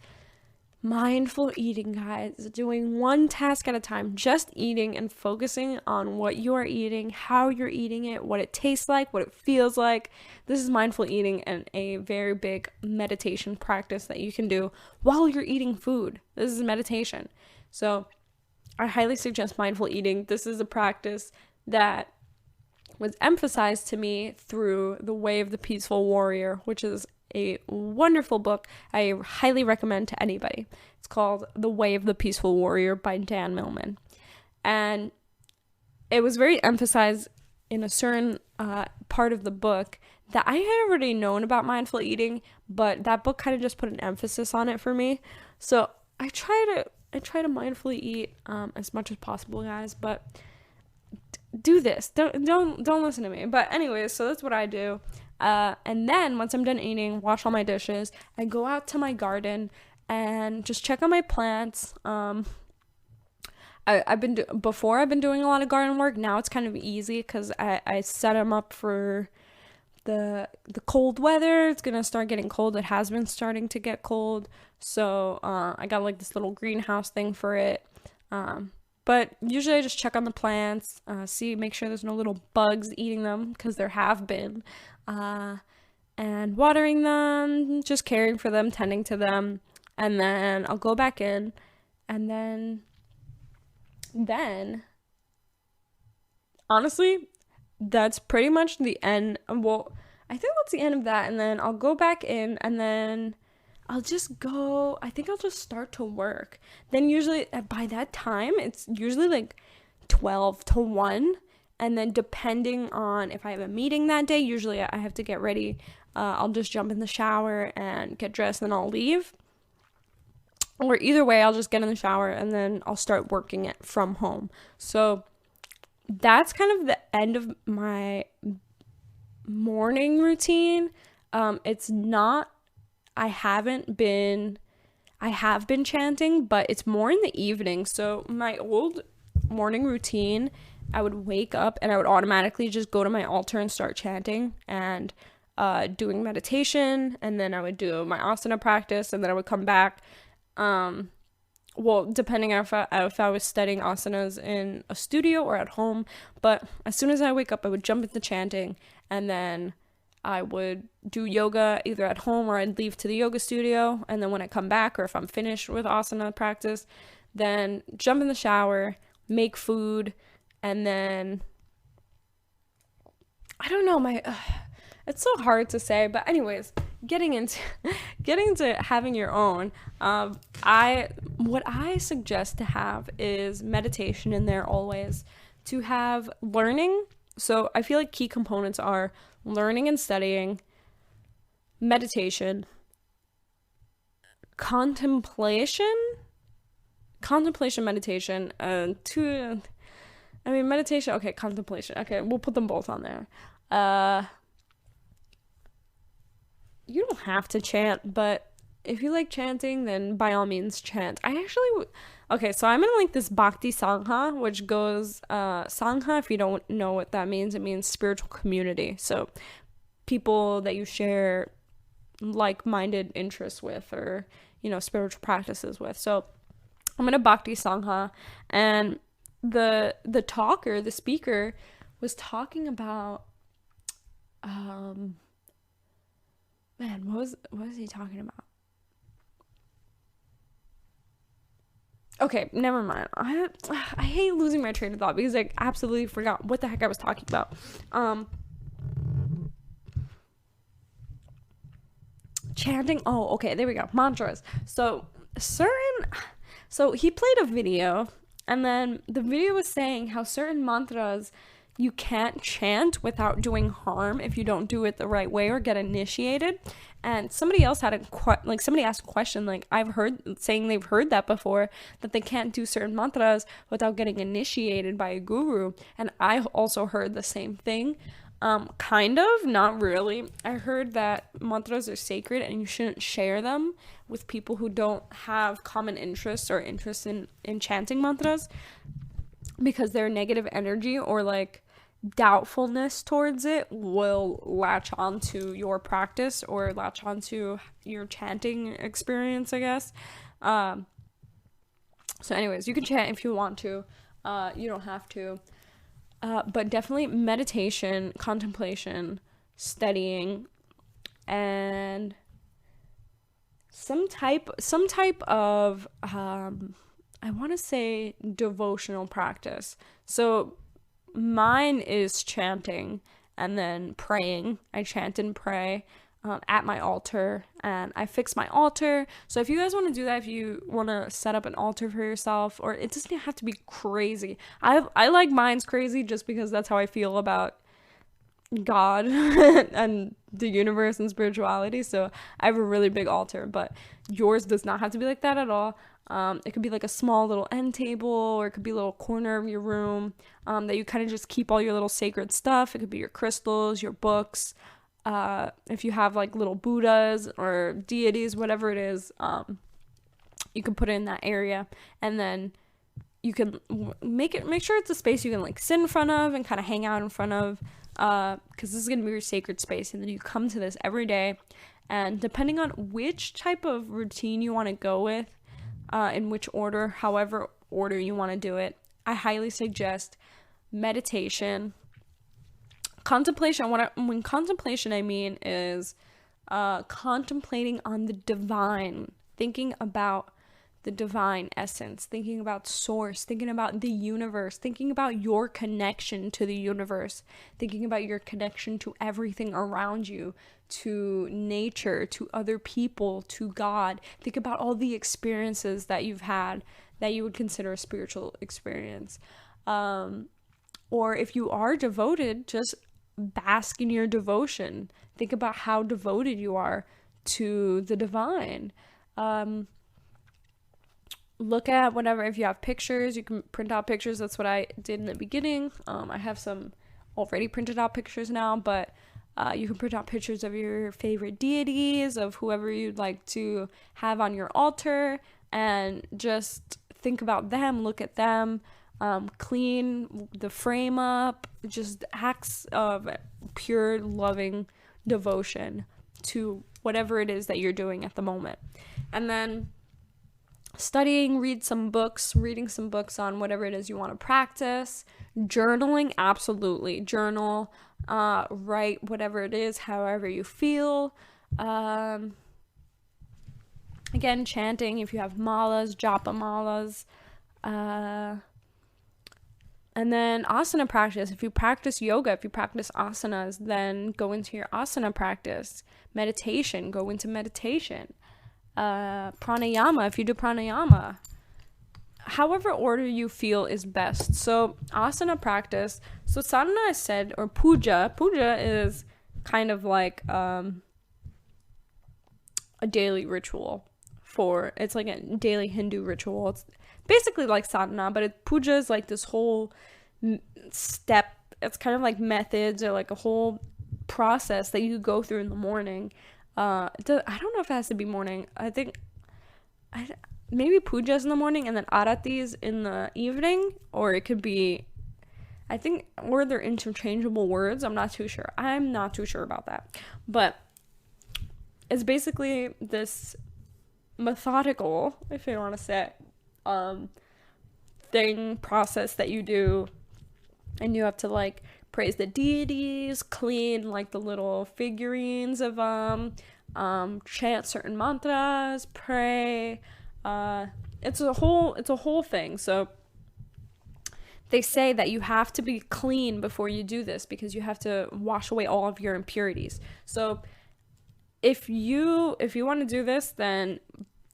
Mindful eating, guys, doing one task at a time, just eating and focusing on what you are eating, how you're eating it, what it tastes like, what it feels like. This is mindful eating, and a very big meditation practice that you can do while you're eating food. This is meditation. So I highly suggest mindful eating. This is a practice that was emphasized to me through The Way of the Peaceful Warrior, which is a wonderful book I highly recommend to anybody. It's called The Way of the Peaceful Warrior by Dan Millman. And it was very emphasized in a certain part of the book that I had already known about mindful eating, but that book kind of just put an emphasis on it for me. So I try to mindfully eat as much as possible, guys, but do this. Don't listen to me. But anyways, so that's what I do. And then once I'm done eating, wash all my dishes, I go out to my garden and just check on my plants. I've been doing a lot of garden work. Now it's kind of easy because I set them up for the cold weather. It's gonna start getting cold. It has been starting to get cold, so I got like this little greenhouse thing for it. But usually I just check on the plants, make sure there's no little bugs eating them, because there have been, and watering them, just caring for them, tending to them, and then I'll go back in, and then honestly, that's pretty much the end. Well, I think that's the end of that, and then I'll go back in, and then I think I'll just start to work. Then usually by that time, it's usually like 12 to 1. And then depending on if I have a meeting that day, usually I have to get ready. I'll just jump in the shower and get dressed, and I'll leave. Or either way, I'll just get in the shower and then I'll start working it from home. So that's kind of the end of my morning routine. It's not, I have been chanting, but it's more in the evening. So my old morning routine, I would wake up and I would automatically just go to my altar and start chanting and doing meditation, and then I would do my asana practice, and then I would come back. Well, depending on if I was studying asanas in a studio or at home, but as soon as I wake up, I would jump into chanting, and then I would do yoga either at home or I'd leave to the yoga studio. And then when I come back, or if I'm finished with asana practice, then jump in the shower, make food, and then I don't know, it's so hard to say, but anyways, getting into having your own, what I suggest to have is meditation in there always, to have learning. So I feel like key components are learning and studying, meditation, contemplation, meditation, meditation, okay, contemplation, okay, we'll put them both on there. You don't have to chant, but if you like chanting, then by all means chant. Okay, so I'm in like this Bhakti Sangha, which goes, Sangha, if you don't know what that means, it means spiritual community. So people that you share like-minded interests with, or, spiritual practices with. So I'm in a Bhakti Sangha, and the speaker was talking about, what was he talking about? Okay, never mind. I hate losing my train of thought because I absolutely forgot what the heck I was talking about. Chanting. Oh, okay, there we go. Mantras. So he played a video, and then the video was saying how certain mantras you can't chant without doing harm if you don't do it the right way or get initiated. And somebody else had somebody asked a question, like, I've heard saying they've heard that before, that they can't do certain mantras without getting initiated by a guru. And I also heard the same thing. Kind of, not really. I heard that mantras are sacred and you shouldn't share them with people who don't have common interests or interest in chanting mantras, because their negative energy or like doubtfulness towards it will latch onto your practice or latch onto your chanting experience, I guess. So anyways, you can chant if you want to. You don't have to. But definitely meditation, contemplation, studying, and some type of I want to say devotional practice. So mine is chanting and then praying. I chant and pray at my altar, and I fix my altar. So if you guys want to do that, if you want to set up an altar for yourself, or it doesn't have to be crazy. I like mine's crazy just because that's how I feel about God and the universe and spirituality. So I have a really big altar, but yours does not have to be like that at all. It could be like a small little end table, or it could be a little corner of your room that you kind of just keep all your little sacred stuff. It could be your crystals, your books. If you have like little Buddhas or deities, whatever it is, you can put it in that area, and then you can make sure it's a space you can like sit in front of and kind of hang out in front of, because this is going to be your sacred space. And then you come to this every day, and depending on which type of routine you want to go with, in which order, however order you want to do it, I highly suggest meditation. Contemplation, when contemplation I mean is contemplating on the divine, thinking about the divine essence, thinking about source, thinking about the universe, thinking about your connection to the universe, thinking about your connection to everything around you, to nature, to other people, to God. Think about all the experiences that you've had that you would consider a spiritual experience. Or if you are devoted, just bask in your devotion. Think about how devoted you are to the divine. Look at whatever, if you have pictures, you can print out pictures. That's what I did in the beginning. I have some already printed out pictures now, but you can print out pictures of your favorite deities, of whoever you'd like to have on your altar, and just think about them, look at them. Clean the frame up, just acts of pure loving devotion to whatever it is that you're doing at the moment. And then studying, reading some books on whatever it is you want to practice. Journaling, absolutely. Journal, write whatever it is, however you feel. Again, chanting, if you have malas, japa malas. And then asana practice. If you practice yoga, if you practice asanas, then go into your asana practice. Meditation, go into meditation. Pranayama, if you do pranayama. However order you feel is best. So asana practice. So sadhana I said, or puja. Puja is kind of like a daily ritual. It's like a daily Hindu ritual. It's basically like sadhana, but puja is like this whole step. It's kind of like methods or like a whole process that you go through in the morning. I don't know if it has to be morning. I think maybe pujas in the morning and then aratis in the evening, or it could be, I think, or they're interchangeable words. I'm not too sure about that, but it's basically this methodical, if you want to say, process that you do, and you have to like praise the deities, clean like the little figurines of chant certain mantras, pray. It's a whole thing. So they say that you have to be clean before you do this, because you have to wash away all of your impurities. So if you want to do this, then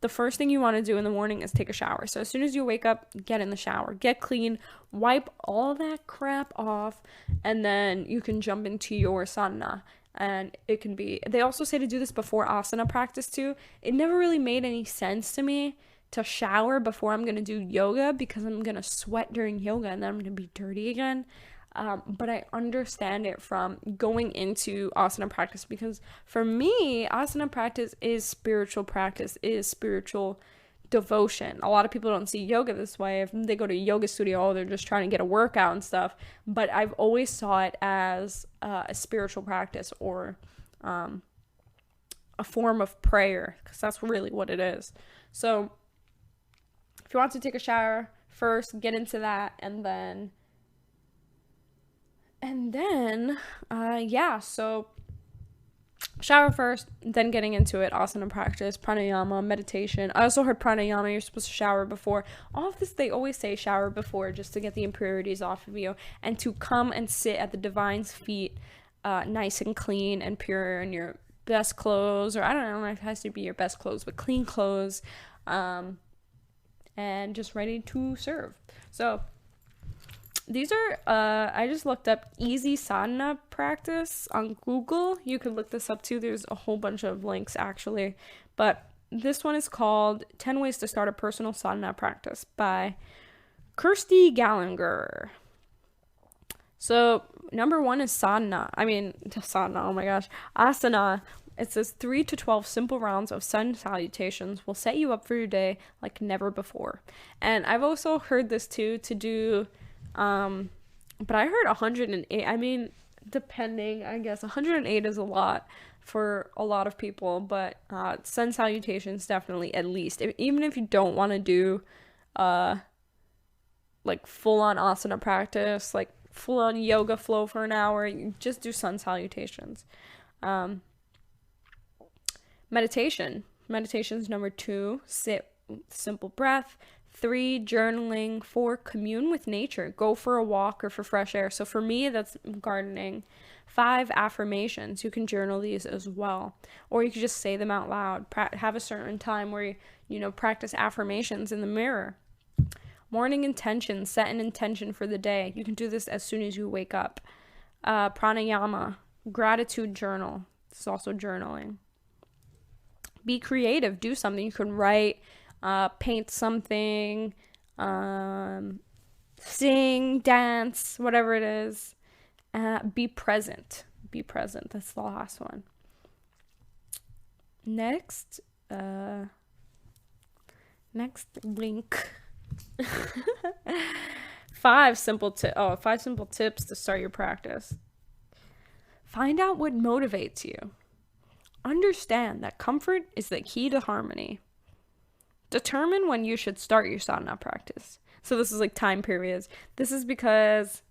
the first thing you want to do in the morning is take a shower. So as soon as you wake up, get in the shower, get clean, wipe all that crap off, and then you can jump into your sadhana. And it can be, they also say to do this before asana practice too. It never really made any sense to me to shower before I'm going to do yoga, because I'm going to sweat during yoga and then I'm going to be dirty again. but I understand it from going into asana practice, because for me, asana practice is spiritual practice, is spiritual devotion. A lot of people don't see yoga this way. If they go to a yoga studio, they're just trying to get a workout and stuff. But I've always saw it as a spiritual practice, or a form of prayer, because that's really what it is. So if you want to take a shower first, get into that, and then so shower first, then getting into it, asana practice, pranayama, meditation. I also heard pranayama, you're supposed to shower before. All of this, they always say shower before, just to get the impurities off of you, and to come and sit at the divine's feet, nice and clean and pure, in your best clothes, or I don't know if it has to be your best clothes, but clean clothes, and just ready to serve. So these are, I just looked up easy sadhana practice on Google. You could look this up too. There's a whole bunch of links actually. But this one is called 10 Ways to Start a Personal Sadhana Practice by Kirsty Gallagher. So number 1 is sadhana. Oh my gosh. Asana. It says 3 to 12 simple rounds of sun salutations will set you up for your day like never before. And I've also heard this too, to do... but I heard 108, depending, I guess 108 is a lot for a lot of people, but, sun salutations definitely, at least, even if you don't want to do, like full-on asana practice, like full-on yoga flow for an hour, you just do sun salutations. Meditation's number 2, sit, simple breath. 3, journaling. 4, commune with nature. Go for a walk or for fresh air. So for me, that's gardening. 5, affirmations. You can journal these as well. Or you can just say them out loud. Have a certain time where you practice affirmations in the mirror. Morning intention. Set an intention for the day. You can do this as soon as you wake up. Pranayama. Gratitude journal. This is also journaling. Be creative. Do something. You can write, paint something, sing, dance, whatever it is. Be present. Be present. That's the last one. Next link. 5 simple tips to start your practice. Find out what motivates you. Understand that comfort is the key to harmony. Determine when you should start your sadhana practice. So this is like time periods. This is because...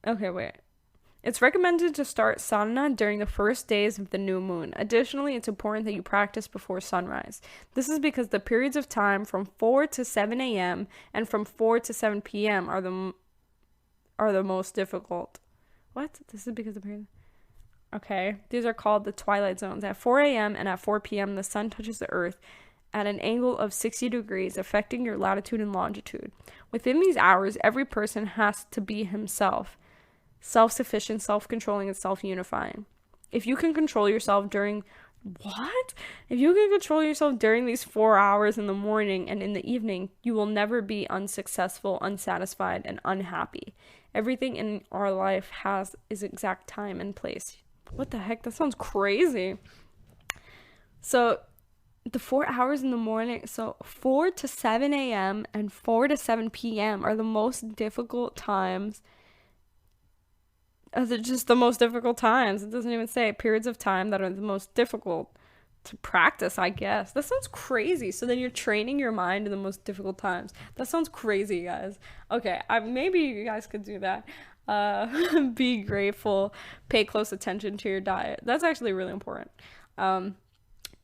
Okay, wait. It's recommended to start sadhana during the first days of the new moon. Additionally, it's important that you practice before sunrise. This is because the periods of time from 4 to 7 a.m. and from 4 to 7 p.m. are the most difficult. What? This is because the period... Okay, these are called the twilight zones. At 4 a.m. and at 4 p.m., the sun touches the earth at an angle of 60 degrees, affecting your latitude and longitude. Within these hours, every person has to be himself, self-sufficient, self-controlling, and self-unifying. If you can control yourself during... What? If you can control yourself during these 4 hours in the morning and in the evening, you will never be unsuccessful, unsatisfied, and unhappy. Everything in our life has its exact time and place. What the heck? That sounds crazy. So the 4 hours in the morning, so 4 to 7 a.m. and 4 to 7 p.m. are the most difficult times. They're just the most difficult times. It doesn't even say periods of time that are the most difficult to practice, I guess. That sounds crazy. So then you're training your mind in the most difficult times. That sounds crazy, guys. Okay, maybe you guys could do that. Be grateful, pay close attention to your diet. That's actually really important.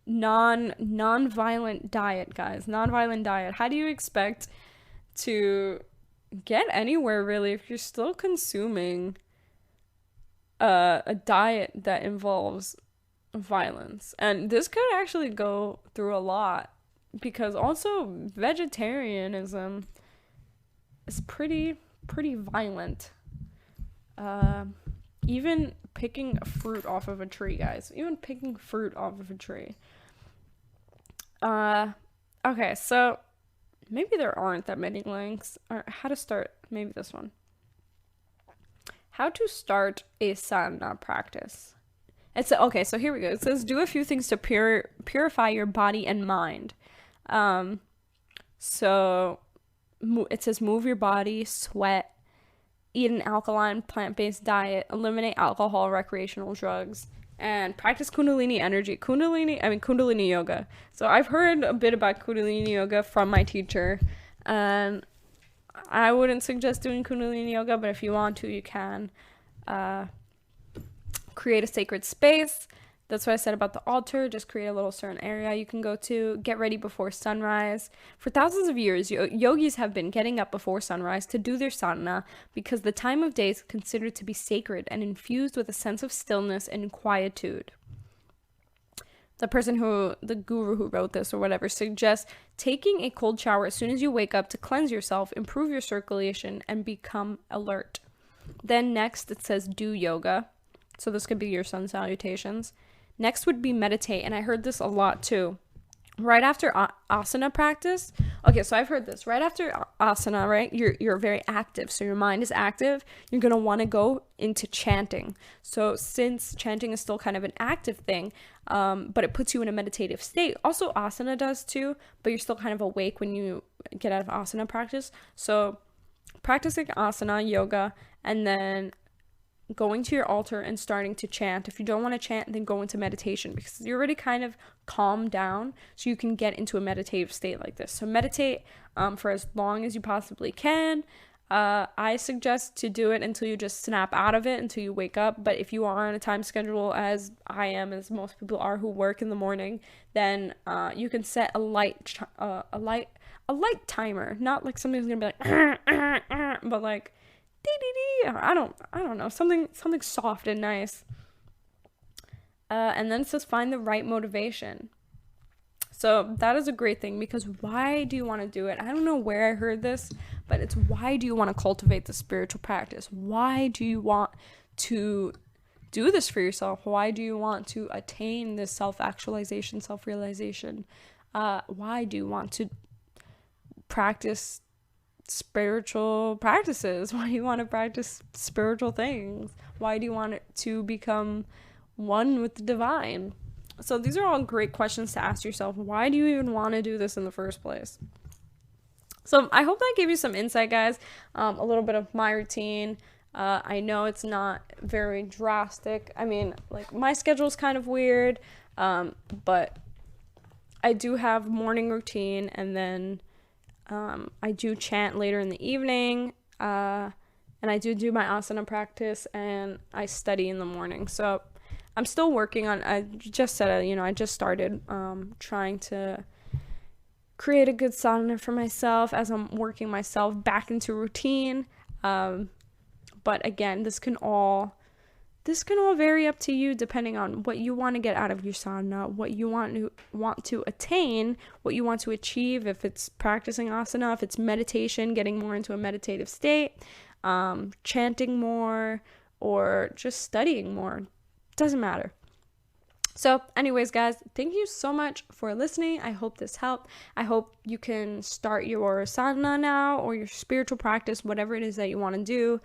Non-violent diet, guys. Non-violent diet. How do you expect to get anywhere, really, if you're still consuming a diet that involves violence? And this could actually go through a lot, because also vegetarianism is pretty violent. Even picking fruit off of a tree, guys. Even picking fruit off of a tree. Okay, so maybe there aren't that many links. Or how to start, maybe this one. How to start a sadhana practice. Okay, so here we go. It says do a few things to purify your body and mind. So it says move your body, sweat, eat an alkaline plant-based diet, eliminate alcohol, recreational drugs, and practice Kundalini energy. Kundalini yoga. So I've heard a bit about Kundalini yoga from my teacher, and I wouldn't suggest doing Kundalini yoga, but if you want to, you can. Create a sacred space. That's what I said about the altar. Just create a little certain area you can go to. Get ready before sunrise. For thousands of years, yogis have been getting up before sunrise to do their sadhana because the time of day is considered to be sacred and infused with a sense of stillness and quietude. The guru who wrote this or whatever, suggests taking a cold shower as soon as you wake up to cleanse yourself, improve your circulation, and become alert. Then next, it says do yoga. So this could be your sun salutations. Next would be meditate, and I heard this a lot too. Right after asana practice, okay, so I've heard this. Right after asana, right, you're very active, so your mind is active. You're going to want to go into chanting. So since chanting is still kind of an active thing, but it puts you in a meditative state. Also, asana does too, but you're still kind of awake when you get out of asana practice. So practicing asana, yoga, and then going to your altar and starting to chant. If you don't want to chant, then go into meditation because you're already kind of calmed down, so you can get into a meditative state like this. So meditate for as long as you possibly can. I suggest to do it until you just snap out of it, until you wake up. But if you are on a time schedule, as I am, as most people are who work in the morning, then you can set a light timer. Not like something's gonna be like, but like, I don't know, something soft and nice. And then it says find the right motivation. So that is a great thing, because why do you want to do it? I don't know where I heard this, but it's why do you want to cultivate the spiritual practice? Why do you want to do this for yourself? Why do you want to attain this self-actualization, self-realization? Why do you want to practice spiritual practices? Why do you want to practice spiritual things? Why do you want it to become one with the divine? So these are all great questions to ask yourself. Why do you even want to do this in the first place? So I hope that gave you some insight, guys. A little bit of my routine. I know it's not very drastic. I mean, like, my schedule is kind of weird, but I do have morning routine, and then I do chant later in the evening, and I do my asana practice, and I study in the morning. So I'm still working on, I just said, I just started trying to create a good sadhana for myself as I'm working myself back into routine. But again, this can all vary up to you, depending on what you want to get out of your sadhana, what you want to attain, what you want to achieve. If it's practicing asana, if it's meditation, getting more into a meditative state, chanting more, or just studying more. Doesn't matter. So anyways, guys, thank you so much for listening. I hope this helped. I hope you can start your sadhana now, or your spiritual practice, whatever it is that you want to do,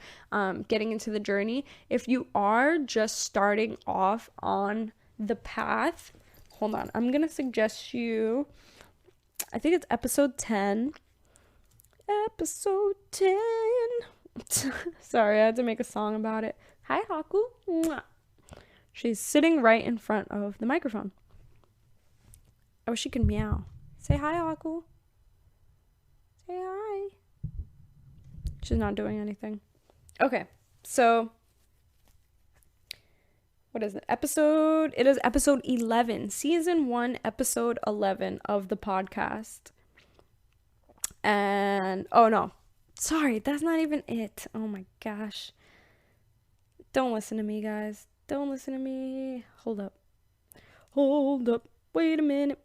getting into the journey. If you are just starting off on the path, hold on, I'm going to suggest you, I think it's episode 10. Episode 10. Sorry, I had to make a song about it. Hi, Haku. Mwah. She's sitting right in front of the microphone. I wish she could meow. Say hi, Haku. Say hi. She's not doing anything. Okay, so what is it? It is episode 11, season 1, episode 11 of the podcast. And, oh no, sorry, that's not even it. Oh my gosh. Don't listen to me, guys. Don't listen to me. Hold up. Wait a minute.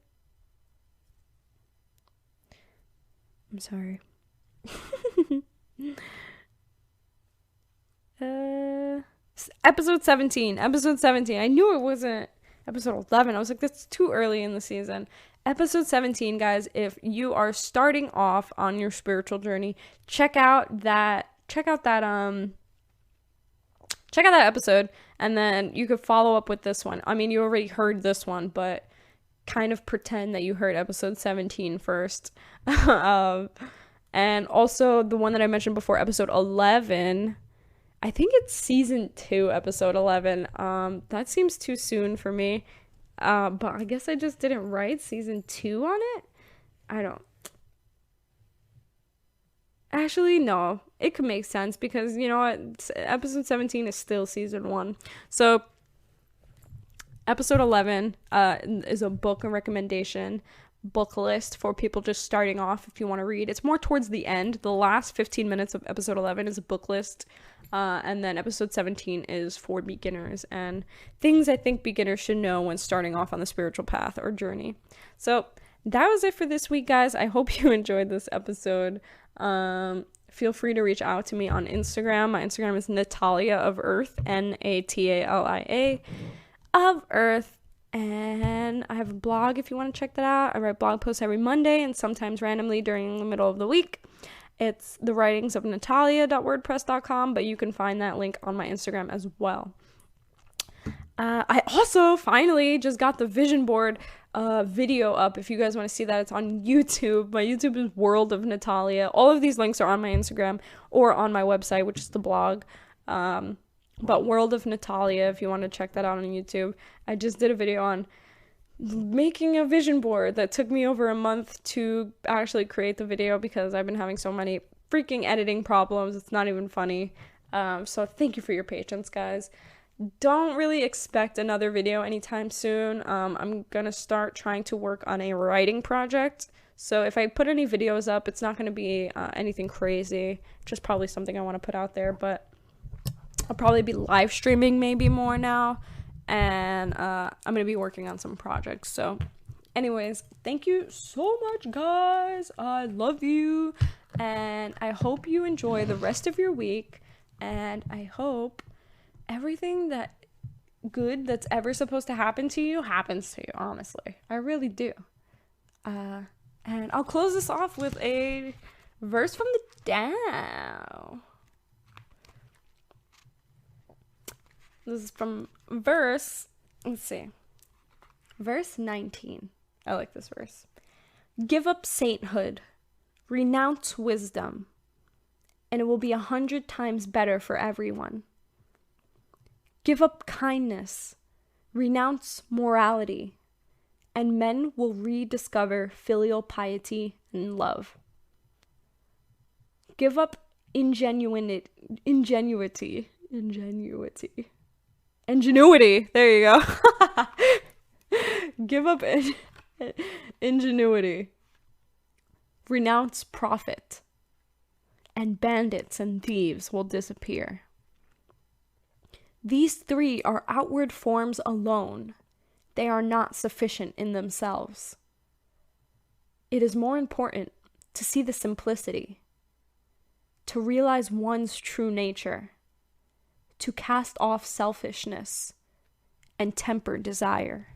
I'm sorry. Episode 17. I knew it wasn't episode 11. I was like, that's too early in the season. Episode 17, guys. If you are starting off on your spiritual journey, check out that check out that episode, and then you could follow up with this one. I mean, you already heard this one, but kind of pretend that you heard episode 17 first. And also the one that I mentioned before, episode 11. I think it's season 2, episode 11. That seems too soon for me. But I guess I just didn't write season 2 on it. I don't. Actually, no. It could make sense because, you know what? Episode 17 is still season 1. So, episode 11 is a book and recommendation book list for people just starting off if you want to read. It's more towards the end. The last 15 minutes of episode 11 is a book list. And then episode 17 is for beginners and things I think beginners should know when starting off on the spiritual path or journey. So, that was it for this week, guys. I hope you enjoyed this episode. Feel free to reach out to me on Instagram. My Instagram is Natalia of Earth, Natalia of Earth, and I have a blog if you want to check that out. I write blog posts every Monday and sometimes randomly during the middle of the week. It's the writings of natalia.wordpress.com, but you can find that link on my Instagram as well. I also finally just got the vision board video up. If you guys want to see that, it's on YouTube. My YouTube is World of Natalia. All of these links are on my Instagram or on my website, which is the blog. But World of Natalia, if you want to check that out on YouTube. I just did a video on making a vision board that took me over a month to actually create the video because I've been having so many freaking editing problems. It's not even funny. So thank you for your patience, guys. Don't really expect another video anytime soon. I'm gonna start trying to work on a writing project. So if I put any videos up, it's not gonna be anything crazy. Just probably something I want to put out there. But I'll probably be live streaming maybe more now. And I'm gonna be working on some projects. So anyways, thank you so much, guys. I love you. And I hope you enjoy the rest of your week. And I hope everything that good that's ever supposed to happen to you happens to you, honestly. I really do. And I'll close this off with a verse from the Tao. This is from verse 19. I like this verse. Give up sainthood, renounce wisdom, and it will be 100 times better for everyone. Give up kindness, renounce morality, and men will rediscover filial piety and love. Give up ingenuity. There you go. Give up ingenuity. Renounce profit, and bandits and thieves will disappear. These 3 are outward forms alone. They are not sufficient in themselves. It is more important to see the simplicity, to realize one's true nature, to cast off selfishness and temper desire.